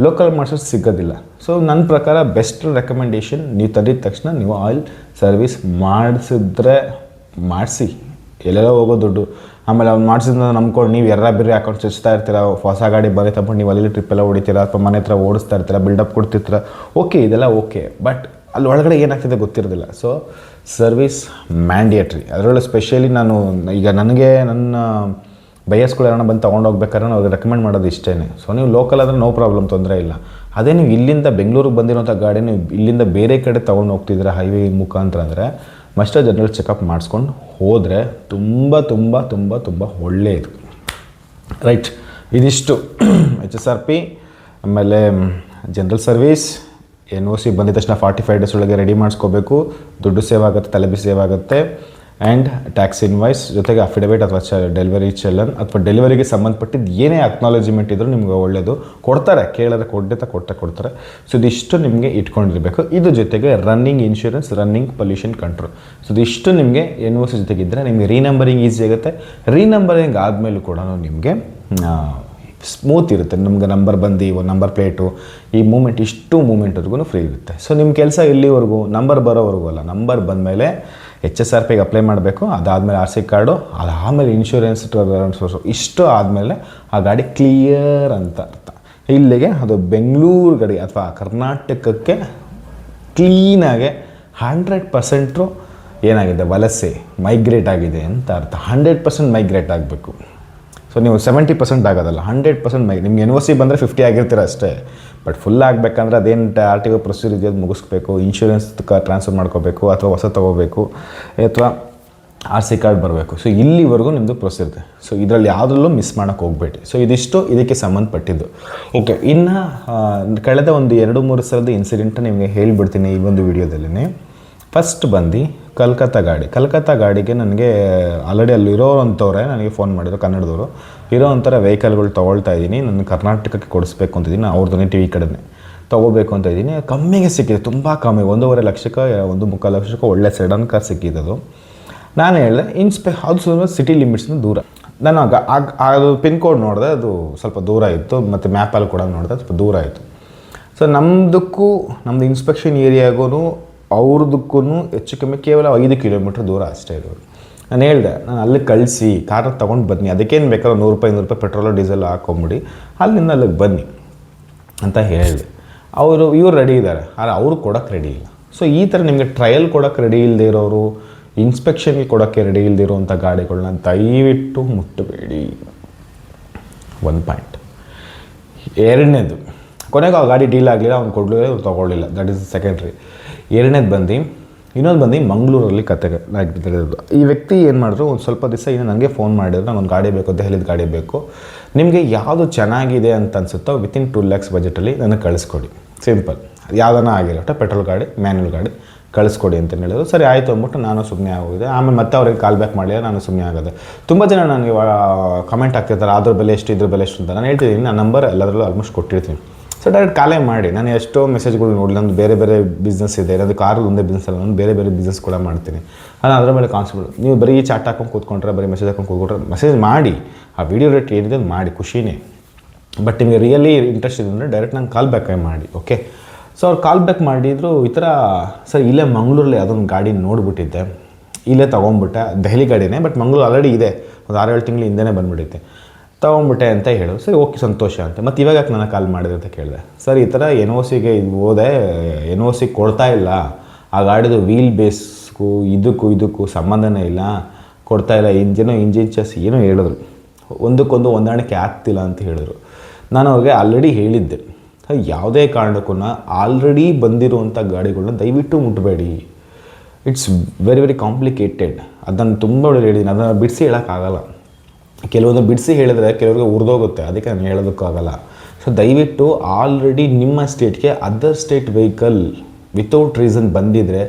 ಲೋಕಲ್ ಮಾಡಿಸೋದು ಸಿಗೋದಿಲ್ಲ. ಸೊ ನನ್ನ ಪ್ರಕಾರ ಬೆಸ್ಟ್ ರೆಕಮೆಂಡೇಷನ್, ನೀವು ತಂದಿದ ತಕ್ಷಣ ನೀವು ಆಯಿಲ್ ಸರ್ವಿಸ್ ಮಾಡಿಸಿ. ಎಲ್ಲೆಲ್ಲ ಹೋಗೋ ದುಡ್ಡು, ಆಮೇಲೆ ಅವ್ನು ಮಾಡಿಸಿದ ನಂಬ್ಕೊಂಡು ನೀವು ಬೇರೆ ಹಾಕೊಂಡು ಚುಚ್ತಾ ಇರ್ತೀರ, ಹೊಸ ಗಾಡಿ ಬರೀ ತಗೊಂಡು ನೀವು ಅಲ್ಲಿ ಟ್ರಿಪ್ಪೆಲ್ಲ ಹೊಡಿತೀರಾ, ಅಥವಾ ಮನೆ ಹತ್ರ ಓಡಿಸ್ತಾ ಇರ್ತೀರ, ಬಿಲ್ಡಪ್ ಕೊಡ್ತಿರ್ತೀರ. ಓಕೆ, ಇದೆಲ್ಲ ಓಕೆ, ಬಟ್ ಅಲ್ಲಿ ಒಳಗಡೆ ಏನಾಗ್ತಿದೆ ಗೊತ್ತಿರೋದಿಲ್ಲ. So service mandatory. ಅದರೊಳಗೆ ಸ್ಪೆಷಲಿ ನಾನು ಈಗ ನನಗೆ ನನ್ನ ಬಯಸ್ಗಳು ಯಾರನ್ನ ಬಂದು ತೊಗೊಂಡೋಗ್ಬೇಕಾದ್ರೆ ನಾವು ರೆಕಮೆಂಡ್ ಮಾಡೋದು ಇಷ್ಟೇ. ಸೊ ನೀವು ಲೋಕಲ್ ಆದರೆ ನೋ ಪ್ರಾಬ್ಲಮ್, ತೊಂದರೆ ಇಲ್ಲ. ಅದೇ ನೀವು ಇಲ್ಲಿಂದ ಬೆಂಗಳೂರಿಗೆ ಬಂದಿರೋಂಥ ಗಾಡಿ ನೀವು ಇಲ್ಲಿಂದ ಬೇರೆ ಕಡೆ ತೊಗೊಂಡು ಹೋಗ್ತಿದ್ರೆ ಹೈವೇ ಮುಖಾಂತರ ಅಂದರೆ ಮಸ್ಟ್ ಜನರಲ್ ಚೆಕಪ್ ಮಾಡಿಸ್ಕೊಂಡು ಹೋದರೆ ತುಂಬ ತುಂಬ ತುಂಬ ತುಂಬ ಒಳ್ಳೆಯದು. ರೈಟ್, ಇದಿಷ್ಟು HSRP, ಆಮೇಲೆ ಜನರಲ್ ಸರ್ವೀಸ್, NOC ಬಂದಿದ ತಕ್ಷಣ 45 ಡೇಸ್ ಒಳಗೆ ರೆಡಿ ಮಾಡಿಸ್ಕೋಬೇಕು. ದುಡ್ಡು ಸೇವ್ ಆಗುತ್ತೆ, ತಲೆಬಿಸಿ ಸೇವ್ ಆಗುತ್ತೆ. ಆ್ಯಂಡ್ ಟ್ಯಾಕ್ಸ್ ಇನ್ವಾಯ್ಸ್ ಜೊತೆಗೆ ಅಫಿಡವಿಟ್ ಅಥವಾ ಡೆಲಿವರಿ ಚಲನ್ ಅಥವಾ ಡೆಲಿವರಿಗೆ ಸಂಬಂಧಪಟ್ಟಿದ್ದು ಏನೇ ಅಕ್ನಾಲಜಿಮೆಂಟ್ ಇದ್ದರೂ ನಿಮ್ಗೆ ಒಳ್ಳೆಯದು ಕೊಡ್ತಾರೆ. ಕೇಳಿದ್ರೆ ಕೊಡ್ತಾರೆ. ಸೊ ಇದಿಷ್ಟು ನಿಮಗೆ ಇಟ್ಕೊಂಡಿರಬೇಕು. ಇದು ಜೊತೆಗೆ running insurance, running pollution control. So ಇದಿಷ್ಟು ನಿಮಗೆ NOC ಜೊತೆಗಿದ್ದರೆ ನಿಮಗೆ ರೀನಂಬರಿಂಗ್ ಈಸಿ ಆಗುತ್ತೆ. ರೀನಂಬರಿಂಗ್ ಆದಮೇಲೂ ಕೂಡ ನಿಮಗೆ ಸ್ಮೂತ್ ಇರುತ್ತೆ. ನಮ್ಗೆ ನಂಬರ್ ಬಂದು ನಂಬರ್ ಪ್ಲೇಟು ಈ ಮೂಮೆಂಟ್, ಇಷ್ಟು ಮೂಮೆಂಟ್ವರೆಗೂ ಫ್ರೀ ಇರುತ್ತೆ. ಸೊ ನಿಮ್ಮ ಕೆಲಸ ಇಲ್ಲಿವರೆಗೂ ನಂಬರ್ ಬರೋವರೆಗೂ ಅಲ್ಲ, ನಂಬರ್ ಬಂದಮೇಲೆ HSRPಗೆ ಅಪ್ಲೈ ಮಾಡಬೇಕು. ಅದಾದಮೇಲೆ RC ಕಾರ್ಡು, ಅದಾದಮೇಲೆ ಇನ್ಶೂರೆನ್ಸ್, ಇಷ್ಟು ಆದಮೇಲೆ ಆ ಗಾಡಿ ಕ್ಲಿಯರ್ ಅಂತ ಅರ್ಥ. ಇಲ್ಲಿಗೆ ಅದು ಬೆಂಗಳೂರು ಗಾಡಿ ಅಥವಾ ಕರ್ನಾಟಕಕ್ಕೆ ಕ್ಲೀನಾಗೆ 100% ಏನಾಗಿದೆ, ವಲಸೆ ಮೈಗ್ರೇಟ್ ಆಗಿದೆ ಅಂತ ಅರ್ಥ. 100% ಮೈಗ್ರೇಟ್ ಆಗಬೇಕು. ಸೊ ನೀವು 70% ಆಗೋದಲ್ಲ, 100% ನಿಮ್ಗೆ NOC ಬಂದರೆ 50 ಆಗಿರ್ತೀರ ಅಷ್ಟೇ. ಬಟ್ ಫುಲ್ ಆಗಬೇಕಂದ್ರೆ ಅದೇನು RTO ಪ್ರೊಸೀಜರ್ ಇದೆಯದು ಮುಗಿಸ್ಬೇಕು, ಇನ್ಶೂರೆನ್ಸ್ ಟ್ರಾನ್ಸ್ಫರ್ ಮಾಡ್ಕೋಬೇಕು, ಅಥವಾ ಹೊಸ ತೊಗೋಬೇಕು, ಅಥವಾ RC ಕಾರ್ಡ್ ಬರಬೇಕು. ಸೊ ಇಲ್ಲಿವರೆಗೂ ನಿಮ್ಮದು ಪ್ರೊಸೀಜರ್ ಇದೆ. ಸೊ ಇದರಲ್ಲಿ ಯಾವುದ್ರಲ್ಲೂ ಮಿಸ್ ಮಾಡೋಕ್ಕೆ ಹೋಗಬೇಡಿ. ಸೊ ಇದಿಷ್ಟು ಇದಕ್ಕೆ ಸಂಬಂಧಪಟ್ಟಿದ್ದು. ಓಕೆ, ಇನ್ನು ಕಳೆದ ಒಂದು 2-3 ಸಲದ ಇನ್ಸಿಡೆಂಟ್ ನಿಮಗೆ ಹೇಳಿಬಿಡ್ತೀನಿ ಈ ಒಂದು ವಿಡಿಯೋದಲ್ಲಿ. ಫಸ್ಟ್ ಬಂದು ಕಲ್ಕತ್ತಾ ಗಾಡಿಗೆ ನನಗೆ ಆಲ್ರೆಡಿ ಅಲ್ಲಿ ಇರೋವಂಥವ್ರೆ ನನಗೆ ಫೋನ್ ಮಾಡಿದ್ರು, ಕನ್ನಡದವರು. ಇರೋವಂಥರ ವೆಹಿಕಲ್ಗಳು ತೊಗೊಳ್ತಾ ಇದ್ದೀನಿ, ನಾನು ಕರ್ನಾಟಕಕ್ಕೆ ಕೊಡಿಸ್ಬೇಕು ಅಂತಿದ್ದೀನಿ, ಅವ್ರದ್ದು ನೇಟಿವ್ ಈ ಕಡೆನೇ ತೊಗೋಬೇಕು ಅಂತ ಇದ್ದೀನಿ. ಕಮ್ಮಿಗೆ ಸಿಕ್ಕಿದೆ, ತುಂಬ ಕಮ್ಮಿ, 1.5 ಲಕ್ಷಕ್ಕೆ 1.25 ಲಕ್ಷಕ್ಕೆ ಒಳ್ಳೆ ಸೆಡನ್ ಕಾರ್ ಸಿಕ್ಕಿದ್ದು. ನಾನು ಹೇಳಿದೆ ಅದು ಸಿಟಿ ಲಿಮಿಟ್ಸ್ನ ದೂರ. ನಾನು ಅದು ಪಿನ್ ಕೋಡ್ ನೋಡಿದೆ, ಅದು ಸ್ವಲ್ಪ ದೂರ ಇತ್ತು, ಮತ್ತು ಮ್ಯಾಪಲ್ಲಿ ಕೂಡ ನೋಡಿದೆ ಸ್ವಲ್ಪ ದೂರ ಆಯಿತು. ಸೊ ನಮ್ಮದು ಇನ್ಸ್ಪೆಕ್ಷನ್ ಏರಿಯಾಗೂ ಅವ್ರದಕ್ಕೂ ಹೆಚ್ಚು ಕಮ್ಮಿ ಕೇವಲ 5 ಕಿಲೋಮೀಟ್ರ್ ದೂರ ಅಷ್ಟೇ ಇರೋದು. ನಾನು ಹೇಳಿದೆ, ನಾನು ಅಲ್ಲಿಗೆ ಕಳಿಸಿ ಕಾರ್ ತೊಗೊಂಡು ಬನ್ನಿ, ಅದಕ್ಕೇನು ಬೇಕಾದ್ರೆ $100 ಪೆಟ್ರೋಲು ಡೀಸೆಲ್ ಹಾಕೊಂಬಿಡಿ, ಅಲ್ಲಿಂದ ಅಲ್ಲಿಗೆ ಬನ್ನಿ ಅಂತ ಹೇಳಿದೆ. ಇವ್ರು ರೆಡಿ ಇದ್ದಾರೆ, ಆದರೆ ಅವರು ಕೊಡೋಕ್ಕೆ ರೆಡಿ ಇಲ್ಲ. ಸೊ ಈ ಥರ ನಿಮಗೆ ಟ್ರಯಲ್ ಕೊಡೋಕ್ಕೆ ರೆಡಿ ಇಲ್ಲದೆ ಇರೋರು, ಇನ್ಸ್ಪೆಕ್ಷನ್ಗೆ ಕೊಡೋಕ್ಕೆ ರೆಡಿ ಇಲ್ಲದಿರೋಂಥ ಗಾಡಿಗಳನ್ನ ದಯವಿಟ್ಟು ಮುಟ್ಟಬೇಡಿ. 1 ಪಾಯಿಂಟ್. ಎರಡನೇದು, ಕೊನೆಗೂ ಆ ಗಾಡಿ ಡೀಲ್ ಆಗಲಿಲ್ಲ, ಅವ್ನು ಕೊಡಲಿಲ್ಲ, ಅವ್ರು ತೊಗೊಳ್ಳಿಲ್ಲ, ದಟ್ ಈಸ್ ಸೆಕೆಂಡ್ರಿ. ಎರಡನೇದು ಇನ್ನೊಂದು ಮಂಗಳೂರಲ್ಲಿ ಕತೆ ಆಗಿದ್ದು. ಈ ವ್ಯಕ್ತಿ ಏನು ಮಾಡಿದ್ರು, ಒಂದು ಸ್ವಲ್ಪ ದಿವಸ ಇನ್ನು ನನಗೆ ಫೋನ್ ಮಾಡಿದ್ರು, ನನಗೊಂದು ಗಾಡಿ ಬೇಕು, ದೆಹಲಿದು ಗಾಡಿ ಬೇಕು, ನಿಮಗೆ ಯಾವುದು ಚೆನ್ನಾಗಿದೆ ಅಂತ ಅನಿಸುತ್ತೋ ವಿತಿನ್ 2 lakhs ಬಜೆಟಲ್ಲಿ ನನಗೆ ಕಳಿಸ್ಕೊಡಿ, ಸಿಂಪಲ್, ಯಾವುದನ್ನ ಆಗಿರೋ ಪೆಟ್ರೋಲ್ ಗಾಡಿ, ಮ್ಯಾನ್ಯಲ್ ಗಾಡಿ ಕಳಿಸ್ಕೊಡಿ ಅಂತ ಹೇಳಿದ್ರು. ಸರಿ ಆಯಿತು ಅಂದ್ಬಿಟ್ಟು ನಾನು ಸುಮ್ಮನೆ ಆಗೋಗಿದೆ. ಆಮೇಲೆ ಮತ್ತೆ ಅವ್ರಿಗೆ ಕಾಲ್ ಬ್ಯಾಕ್ ಮಾಡಿದ್ರೆ ನಾನು ಸುಮ್ಮನೆ ಆಗೋದೆ. ತುಂಬ ಜನ ನನಗೆ ಕಮೆಂಟ್ ಆಗ್ತಿರ್ತಾರೆ, ಅದ್ರ ಬೆಲೆ ಎಷ್ಟು, ಇದ್ರ ಬೆಲೆ ಎಷ್ಟು ಅಂತ. ನಾನು ಹೇಳ್ತಿದ್ದೀನಿ, ನನ್ನ ನಂಬರ್ ಎಲ್ಲದರಲ್ಲೂ ಆಲ್ಮೋಸ್ಟ್ ಕೊಟ್ಟಿರ್ತೀನಿ. ಸೊ ಡೈರೆಕ್ಟ್ ಕಾಲೇ ಮಾಡಿ. ನಾನು ಎಷ್ಟೋ ಮೆಸೇಜ್ಗಳು ನೋಡಿ, ನಂದು ಬೇರೆ ಬಿಸ್ನೆಸ್ ಇದೆ, ಅದು ಕಾರು ಒಂದೇ ಬಿಸ್ನೆಸ್ ಅಲ್ಲ, ನಾನು ಬೇರೆ ಬಿಸ್ನೆಸ್ ಕೂಡ ಮಾಡ್ತೀನಿ. ನಾನು ಅದರ ಮೇಲೆ ಕಾನ್ಸೆಪ್ಟ್. ನೀವು ಬರೀ ಚಾಟ್ ಹಾಕೊಂಡು ಕೂತ್ಕೊಂಡ್ರೆ, ಬರೀ ಮೆಸೇಜ್ ಹಾಕೊಂಡು ಕೂತ್ಕೊಂಡ್ರೆ, ಮೆಸೇಜ್ ಮಾಡಿ, ಆ ವಿಡಿಯೋ ರೇಟ್ ಏನಿದೆ ಮಾಡಿ, ಖುಷಿನೇ. ಬಟ್ ನಿಮಗೆ ರಿಯಲಿ ಇಂಟ್ರೆಸ್ಟ್ ಇದೆ ಅಂದರೆ ಡೈರೆಕ್ಟ್ ನಂಗೆ ಕಾಲ್ ಬ್ಯಾಕ್ ಮಾಡಿ. ಓಕೆ, ಸೊ ಅವ್ರು ಕಾಲ್ ಬ್ಯಾಕ್ ಮಾಡಿದ್ರು ಈ ಥರ, ಸರ್ ಇಲ್ಲೇ ಮಂಗಳೂರಲ್ಲಿ ಅದೊಂದು ಗಾಡಿ ನೋಡಿಬಿಟ್ಟಿದ್ದೆ, ಇಲ್ಲೇ ತೊಗೊಂಬಿಟ್ಟೆ, ದೆಹಲಿ ಗಾಡಿನೇ, ಬಟ್ ಮಂಗಳೂರು ಆಲ್ರೆಡಿ ಇದೆ, ಒಂದು 6-7 ತಿಂಗಳು ಹಿಂದೆನೇ ಬಂದುಬಿಟ್ಟಿದ್ದೆ, ತೊಗೊಂಬಿಟ್ಟೆ ಅಂತ ಹೇಳು. ಸರಿ, ಓಕೆ ಸಂತೋಷ ಅಂತ. ಮತ್ತು ಇವಾಗ ಯಾಕೆ ನನಗೆ ಕಾಲ್ ಮಾಡಿದೆ ಅಂತ ಕೇಳಿದೆ. ಸರ್ ಈ ಥರ NOCಗೆ ಇದು ಹೋದೆ, NOC ಕೊಡ್ತಾ ಇಲ್ಲ, ಆ ಗಾಡಿದು ವೀಲ್ ಬೇಸ್ಗೂ ಇದಕ್ಕೂ ಸಂಬಂಧನೇ ಇಲ್ಲ, ಕೊಡ್ತಾ ಇಲ್ಲ, ಇಂಜಿನ್ ಚೆಸ್ ಏನೋ ಹೇಳಿದ್ರು, ಒಂದಕ್ಕೊಂದು ಹೊಂದಾಣಿಕೆ ಆಗ್ತಿಲ್ಲ ಅಂತ ಹೇಳಿದ್ರು. ನಾನು ಅವ್ರಿಗೆ ಆಲ್ರೆಡಿ ಹೇಳಿದ್ದೆ, ಯಾವುದೇ ಕಾರಣಕ್ಕೂ ಆಲ್ರೆಡಿ ಬಂದಿರುವಂಥ ಗಾಡಿಗಳನ್ನ ದಯವಿಟ್ಟು ಮುಟ್ಟಬೇಡಿ, ಇಟ್ಸ್ ವೆರಿ ವೆರಿ ಕಾಂಪ್ಲಿಕೇಟೆಡ್. ಅದನ್ನು ತುಂಬ ಹೇಳಿದ್ದೀನಿ, ಅದನ್ನು ಬಿಡಿಸಿ ಹೇಳೋಕ್ಕಾಗಲ್ಲ. ಕೆಲವೊಂದು ಬಿಡಿಸಿ ಹೇಳಿದ್ರೆ ಕೆಲವ್ರಿಗೆ ಉರಿದೋಗುತ್ತೆ, ಅದಕ್ಕೆ ನಾನು ಹೇಳೋದಕ್ಕಾಗಲ್ಲ. ಸೊ ದಯವಿಟ್ಟು ಆಲ್ರೆಡಿ ನಿಮ್ಮ ಸ್ಟೇಟ್ಗೆ other state vehicle without reason ಬಂದಿದ್ದರೆ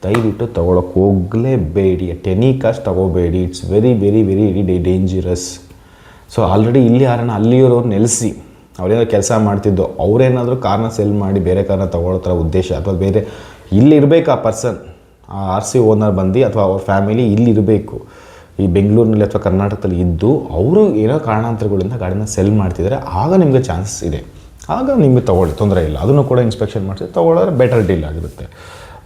ದಯವಿಟ್ಟು ತೊಗೊಳಕ್ಕೆ ಹೋಗಲೇಬೇಡಿ, ಅಟ್ ಎನಿ ಕಾಸ್ಟ್ ತೊಗೋಬೇಡಿ. It's very very very dangerous. So already ಇಲ್ಲಿ ಯಾರನ್ನ ಅಲ್ಲಿರೋರು ನೆಲೆಸಿ ಅವ್ರೇನಾದ್ರು ಕೆಲಸ ಮಾಡ್ತಿದ್ದು, ಅವರೇನಾದರೂ ಕಾರ್ನ ಸೆಲ್ ಮಾಡಿ ಬೇರೆ ಕಾರ್ನ ತೊಗೊಳ್ಳೋ ಥರ ಉದ್ದೇಶ, ಅಥವಾ ಬೇರೆ ಇಲ್ಲಿ ಇರಬೇಕು ಆ ಪರ್ಸನ್, ಆ RC ಓನರ್ ಬಂದು ಅಥವಾ ಅವ್ರ ಫ್ಯಾಮಿಲಿ ಇಲ್ಲಿರಬೇಕು, ಈ ಬೆಂಗಳೂರಿನಲ್ಲಿ ಅಥವಾ ಕರ್ನಾಟಕದಲ್ಲಿ ಇದ್ದು ಅವರು ಏನೋ ಕಾರಣಾಂತರಗಳಿಂದ ಗಾಡಿನ ಸೆಲ್ ಮಾಡ್ತಿದ್ದಾರೆ, ಆಗ ನಿಮಗೆ ಚಾನ್ಸಸ್ ಇದೆ, ಆಗ ನಿಮಗೆ ತೊಗೊಳ್ಳಿ, ತೊಂದರೆ ಇಲ್ಲ. ಅದನ್ನು ಕೂಡ ಇನ್ಸ್ಪೆಕ್ಷನ್ ಮಾಡಿಸಿ ತೊಗೊಳ್ಳೋದ್ರೆ ಬೆಟರ್ ಡೀಲ್ ಆಗಿರುತ್ತೆ.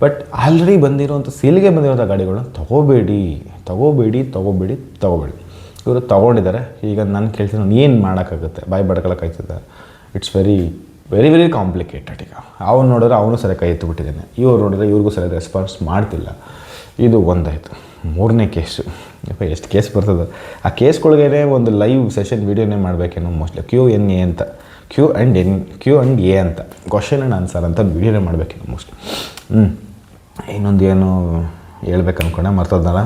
ಬಟ್ ಆಲ್ರೆಡಿ ಬಂದಿರೋಂಥ ಸೇಲಿಗೆ ಬಂದಿರೋಂಥ ಗಾಡಿಗಳನ್ನ ತೊಗೋಬೇಡಿ. ಇವರು ತೊಗೊಂಡಿದ್ದಾರೆ. ಈಗ ನಾನು ಕೇಳ್ತೀನಿ, ನಾನು ಏನು ಮಾಡೋಕ್ಕಾಗುತ್ತೆ, ಬಾಯಿ ಬಡ್ಕೊಳಕ್ಕಾಗ್ತದೆ. It's very very very complicated. ಈಗ ಅವನು ನೋಡಿದ್ರೆ ಅವನು ಸರಿಯಾಗಿ ಕೈ ಎತ್ತಿಬಿಟ್ಟಿದ್ದಾನೆ, ಇವ್ರು ನೋಡಿದ್ರೆ ಇವ್ರಿಗೂ ಸರಿಯಾಗಿ ರೆಸ್ಪಾನ್ಸ್ ಮಾಡ್ತಿಲ್ಲ. ಇದು ಒಂದಾಯಿತು. 3ನೇ ಕೇಸು, ಎಷ್ಟು ಕೇಸ್ ಬರ್ತದೆ, ಆ ಕೇಸ್ಗಳಿಗೇ ಒಂದು ಲೈವ್ ಸೆಷನ್ ವೀಡಿಯೋನೇ ಮಾಡಬೇಕೇನೋ ಮೋಸ್ಟ್ಲಿ. Q&A ಅಂತ, Q&A ಅಂತ, ಕ್ವಶನ್ ಆ್ಯಂಡ್ ಆನ್ಸರ್ ಅಂತ ವೀಡಿಯೋನೇ ಮಾಡಬೇಕೇನೋ ಮೋಸ್ಟ್ಲಿ. ಇನ್ನೊಂದು ಏನು ಹೇಳ್ಬೇಕು ಅಂದ್ಕೊಂಡೆ, ಮರ್ತೋದ್ನಲ್ಲ.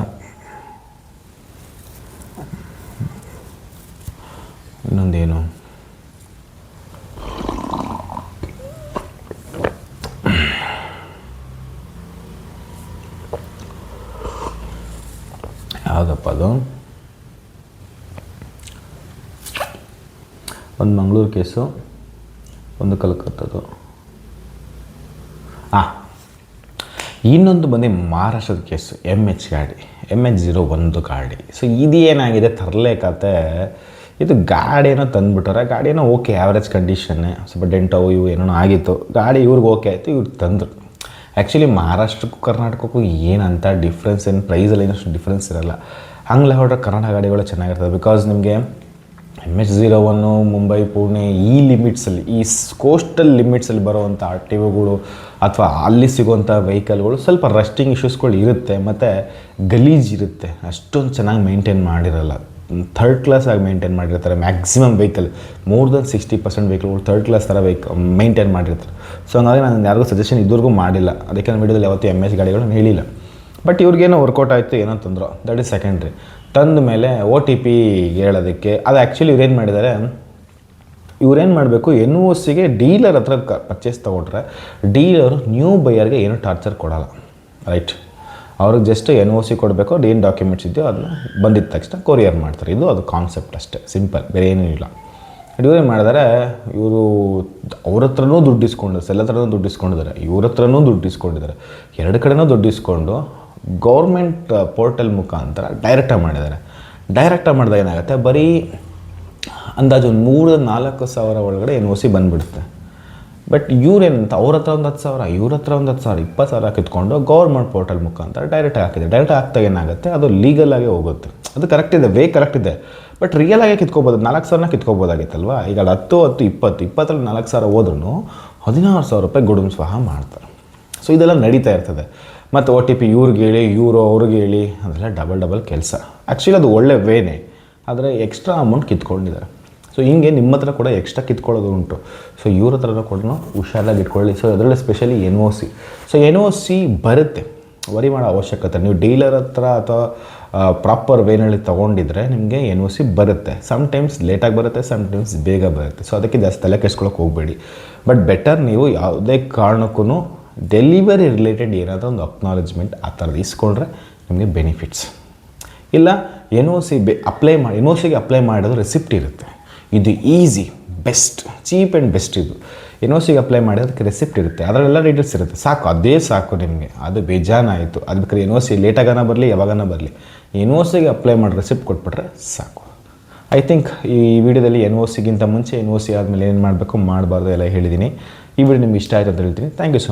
ಇನ್ನೊಂದೇನು, ಯಾವುದಪ್ಪ ಅದು, ಒಂದು ಮಂಗಳೂರು ಕೇಸು, ಒಂದು ಕಲ್ಕತ್ತದು, ಇನ್ನೊಂದು ಬಂದು ಮಹಾರಾಷ್ಟ್ರದ ಕೇಸು, MH ಗಾಡಿ, MH01 ಗಾಡಿ. ಸೊ ಇದು ಏನಾಗಿದೆ ತರಲೆ ಕತೆ. ಇದು ಗಾಡಿನೋ ತಂದುಬಿಟ್ಟಾರೆ, ಗಾಡಿನೋ ಓಕೆ ಆ್ಯಾವ್ರೇಜ್ ಕಂಡೀಷನ್ನೇ, ಸ್ವಲ್ಪ ಡೆಂಟವು ಇವು ಏನೋ ಆಗಿತ್ತು, ಗಾಡಿ ಇವ್ರಿಗೆ ಓಕೆ ಆಯಿತು, ಇವ್ರು ತಂದರು. ಆ್ಯಕ್ಚುಲಿ ಮಹಾರಾಷ್ಟ್ರಕ್ಕೂ ಕರ್ನಾಟಕಕ್ಕೂ ಏನಂತ ಡಿಫ್ರೆನ್ಸ್, ಏನು ಪ್ರೈಸಲ್ಲಿ ಏನಷ್ಟು ಡಿಫ್ರೆನ್ಸ್ ಇರೋಲ್ಲ. ಹಂಗೆ ಹೊರಟ್ರೆ ಕನ್ನಡ ಗಾಡಿಗಳು ಚೆನ್ನಾಗಿರ್ತದೆ. ಬಿಕಾಸ್ ನಿಮಗೆ MH01 ಮುಂಬೈ ಪುಣೆ ಈ ಲಿಮಿಟ್ಸಲ್ಲಿ, ಈ ಕೋಸ್ಟಲ್ ಲಿಮಿಟ್ಸಲ್ಲಿ ಬರುವಂಥ RTOಗಳು ಅಥವಾ ಅಲ್ಲಿ ಸಿಗುವಂಥ ವೆಹಿಕಲ್ಗಳು ಸ್ವಲ್ಪ ರಸ್ಟಿಂಗ್ ಇಶ್ಯೂಸ್ಗಳು ಇರುತ್ತೆ, ಮತ್ತು ಗಲೀಜಿರುತ್ತೆ, ಅಷ್ಟೊಂದು ಚೆನ್ನಾಗಿ ಮೇಂಟೈನ್ ಮಾಡಿರಲ್ಲ. 3rd ಕ್ಲಾಸ್ ಆಗಿ ಮೇಂಟೈನ್ ಮಾಡಿರ್ತಾರೆ. Maximum vehicle more than 60% ವೆಹಿಕಲ್ಗಳು 3rd class ಥರ ಮೇಂಟೈನ್ ಮಾಡಿರ್ತಾರೆ. ಸೊ ಹಂಗಾಗಿ ನಾನು ಯಾರಿಗೂ ಸಜೆಷನ್ ಇದುವರೆಗೂ ಮಾಡಿಲ್ಲ, ಅದಕ್ಕೆ ನಾನು ವಿಡಿಯೋದಲ್ಲಿ ಯಾವತ್ತೂ MH ಗಾಡಿಗಳನ್ನ ಹೇಳಿಲ್ಲ. ಬಟ್ ಇವ್ರಿಗೇನೋ ವರ್ಕೌಟ್ ಆಯಿತು, ಏನೋ ತಂದರು, ದಟ್ ಈಸ್ ಸೆಕೆಂಡ್ರಿ. ತಂದ ಮೇಲೆ OTP ಹೇಳೋದಕ್ಕೆ ಅದು ಆ್ಯಕ್ಚುಲಿ ಇವ್ರೇನು ಮಾಡಿದ್ದಾರೆ, ಇವ್ರೇನು ಮಾಡಬೇಕು, NOCಗೆ ಡೀಲರ್ ಹತ್ರ ಪರ್ಚೇಸ್ ತೊಗೊಂಡ್ರೆ ಡೀಲರು ನ್ಯೂ ಬೈಯರ್ಗೆ ಏನೂ ಟಾರ್ಚರ್ ಕೊಡೋಲ್ಲ, ರೈಟ್? ಅವ್ರಿಗೆ ಜಸ್ಟ್ NOC ಕೊಡಬೇಕು, ಏನು ಡಾಕ್ಯುಮೆಂಟ್ಸ್ ಇದೆಯೋ ಅದನ್ನ ಬಂದಿದ್ದ ತಕ್ಷಣ ಕೊರಿಯರ್ ಮಾಡ್ತಾರೆ. ಇದು ಅದು ಕಾನ್ಸೆಪ್ಟ್ ಅಷ್ಟೇ, ಸಿಂಪಲ್, ಬೇರೆ ಏನೂ ಇಲ್ಲ. ಇವ್ರೇನು ಮಾಡಿದ್ದಾರೆ, ಇವರು ಅವ್ರ ಹತ್ರನೂ ದುಡ್ಡು ಇಸ್ಕೊಂಡಿದ್ದಾರೆ, ಎಲ್ಲ ಹತ್ರನೂ ದುಡ್ಡು ಇಸ್ಕೊಂಡಿದ್ದಾರೆ, ಇವ್ರ ಹತ್ರನೂ ದುಡ್ಡು ಇಸ್ಕೊಂಡಿದ್ದಾರೆ, 2 ಕಡೆನೂ ದುಡ್ಡು ಇಸ್ಕೊಂಡು ಗೌರ್ಮೆಂಟ್ ಪೋರ್ಟಲ್ ಮುಖಾಂತರ ಡೈರೆಕ್ಟಾಗಿ ಮಾಡಿದ್ದಾರೆ. ಡೈರೆಕ್ಟಾಗಿ ಮಾಡಿದಾಗ ಏನಾಗುತ್ತೆ, ಬರೀ ಅಂದಾಜು 3-4 ಸಾವಿರ ಒಳಗಡೆ NOC ಬಂದುಬಿಡುತ್ತೆ. ಬಟ್ ಇವ್ರೇನಂತ ಅವ್ರ ಹತ್ರ ಒಂದು 10,000, ಇವ್ರ ಹತ್ರ ಒಂದು 10,000, 20,000 ಕಿತ್ಕೊಂಡು ಗೌರ್ಮೆಂಟ್ ಪೋರ್ಟಲ್ ಮುಖಾಂತರ ಡೈರೆಕ್ಟಾಗಿ ಹಾಕಿದೆ. ಡೈರೆಕ್ಟಾಗಿ ಹಾಕ್ದಾಗ ಏನಾಗುತ್ತೆ, ಅದು ಲೀಗಲಾಗಿ ಹೋಗುತ್ತೆ, ಅದು ಕರೆಕ್ಟ್ ಇದೆ, ವೇ ಕರೆಕ್ಟ್ ಇದೆ. ಬಟ್ ರಿಯಲಾಗಿ ಕಿತ್ಕೋಬೋದು, 4,000 ಕಿತ್ಕೋಬೋದಾಗಿತ್ತಲ್ವ. ಈಗ 10, 20, 20ರಲ್ಲಿ 4,000 ಹೋದ್ರೂ 16,000 ರೂಪಾಯಿ ಗುಡುಮ್ ಸ್ವಾಹ ಮಾಡ್ತಾರೆ. ಸೊ ಇದೆಲ್ಲ ನಡೀತಾ ಇರ್ತದೆ. ಮತ್ತು OTP ಇವ್ರಿಗೆ ಹೇಳಿ, ಇವರು ಅವ್ರಿಗೆ ಹೇಳಿ, ಅದೆಲ್ಲ ಡಬಲ್ ಕೆಲಸ. ಆ್ಯಕ್ಚುಲಿ ಅದು ಒಳ್ಳೆ ವೇನೇ, ಆದರೆ ಎಕ್ಸ್ಟ್ರಾ ಅಮೌಂಟ್ ಕಿತ್ಕೊಂಡಿದ್ದಾರೆ. ಸೊ ಹಿಂಗೆ ನಿಮ್ಮ ಹತ್ರ ಕೂಡ ಎಕ್ಸ್ಟ್ರಾ ಕಿತ್ಕೊಳ್ಳೋದು ಉಂಟು. ಸೊ ಇವ್ರ ಹತ್ರನೂ ಕೂಡ ಹುಷಾರಾಗಿ ಇಟ್ಕೊಳ್ಳಿ. ಸೊ ಅದರಲ್ಲಿ ಸ್ಪೆಷಲಿ NOC. ಸೊ NOC ಬರುತ್ತೆ, ವರಿ ಮಾಡೋ ಅವಶ್ಯಕತೆ. ನೀವು ಡೀಲರ್ ಹತ್ರ ಅಥವಾ ಪ್ರಾಪರ್ ವೇನಲ್ಲಿ ತೊಗೊಂಡಿದ್ರೆ ನಿಮಗೆ NOC ಬರುತ್ತೆ. ಸಮ್ಟೈಮ್ಸ್ ಲೇಟಾಗಿ ಬರುತ್ತೆ, ಸಮ್ಟೈಮ್ಸ್ ಬೇಗ ಬರುತ್ತೆ. ಸೊ ಅದಕ್ಕೆ ಜಾಸ್ತಿ ತಲೆ ಕೆಡ್ಸ್ಕೊಳಕ್ಕೆ ಹೋಗಬೇಡಿ. ಬಟ್ ಬೆಟರ್ ನೀವು ಯಾವುದೇ ಕಾರಣಕ್ಕೂ ಡೆಲಿವರಿ ರಿಲೇಟೆಡ್ ಏನಾದರೂ ಒಂದು ಅಕ್ನಾಲೇಜ್ಮೆಂಟ್ ಆ ಥರದ್ದು ಇಸ್ಕೊಂಡ್ರೆ ನಿಮಗೆ ಬೆನಿಫಿಟ್ಸ್. ಇಲ್ಲ NOC NOCಗೆ ಅಪ್ಲೈ ಮಾಡೋದು ರೆಸಿಪ್ಟ್ ಇರುತ್ತೆ. ಇದು easy, best, cheap and best. ಇದು NOCಗೆ ಅಪ್ಲೈ ಮಾಡೋದಕ್ಕೆ ರೆಸಿಪ್ಟ್ ಇರುತ್ತೆ, ಅದರಲ್ಲೆಲ್ಲ ಡೀಟೇಲ್ಸ್ ಇರುತ್ತೆ. ಸಾಕು, ಅದೇ ಸಾಕು ನಿಮಗೆ. ಅದು ಬೇಜಾನಾಯಿತು. ಅದು ಬೇಕಾದ್ರೆ NOC ಲೇಟಾಗನ ಬರಲಿ, ಯಾವಾಗನ ಬರಲಿ, NOCಗೆ ಅಪ್ಲೈ ಮಾಡಿ ರೆಸಿಪ್ಟ್ ಕೊಟ್ಬಿಟ್ರೆ ಸಾಕು. ಐ ಥಿಂಕ್ ಈ ವಿಡಿಯೋದಲ್ಲಿ ಎನ್ ಒ ಸಿಗಿಂತ ಮುಂಚೆ ಎನ್ ಒ ಸಿ ಆದಮೇಲೆ ಏನು ಮಾಡಬೇಕು ಮಾಡಬಾರ್ದು ಎಲ್ಲ ಹೇಳಿದ್ದೀನಿ. ಈ ವಿಡಿಯೋ ನಿಮ್ಗೆ ಇಷ್ಟ ಆಯ್ತು ಅಂತ ಹೇಳ್ತೀನಿ. Thank you so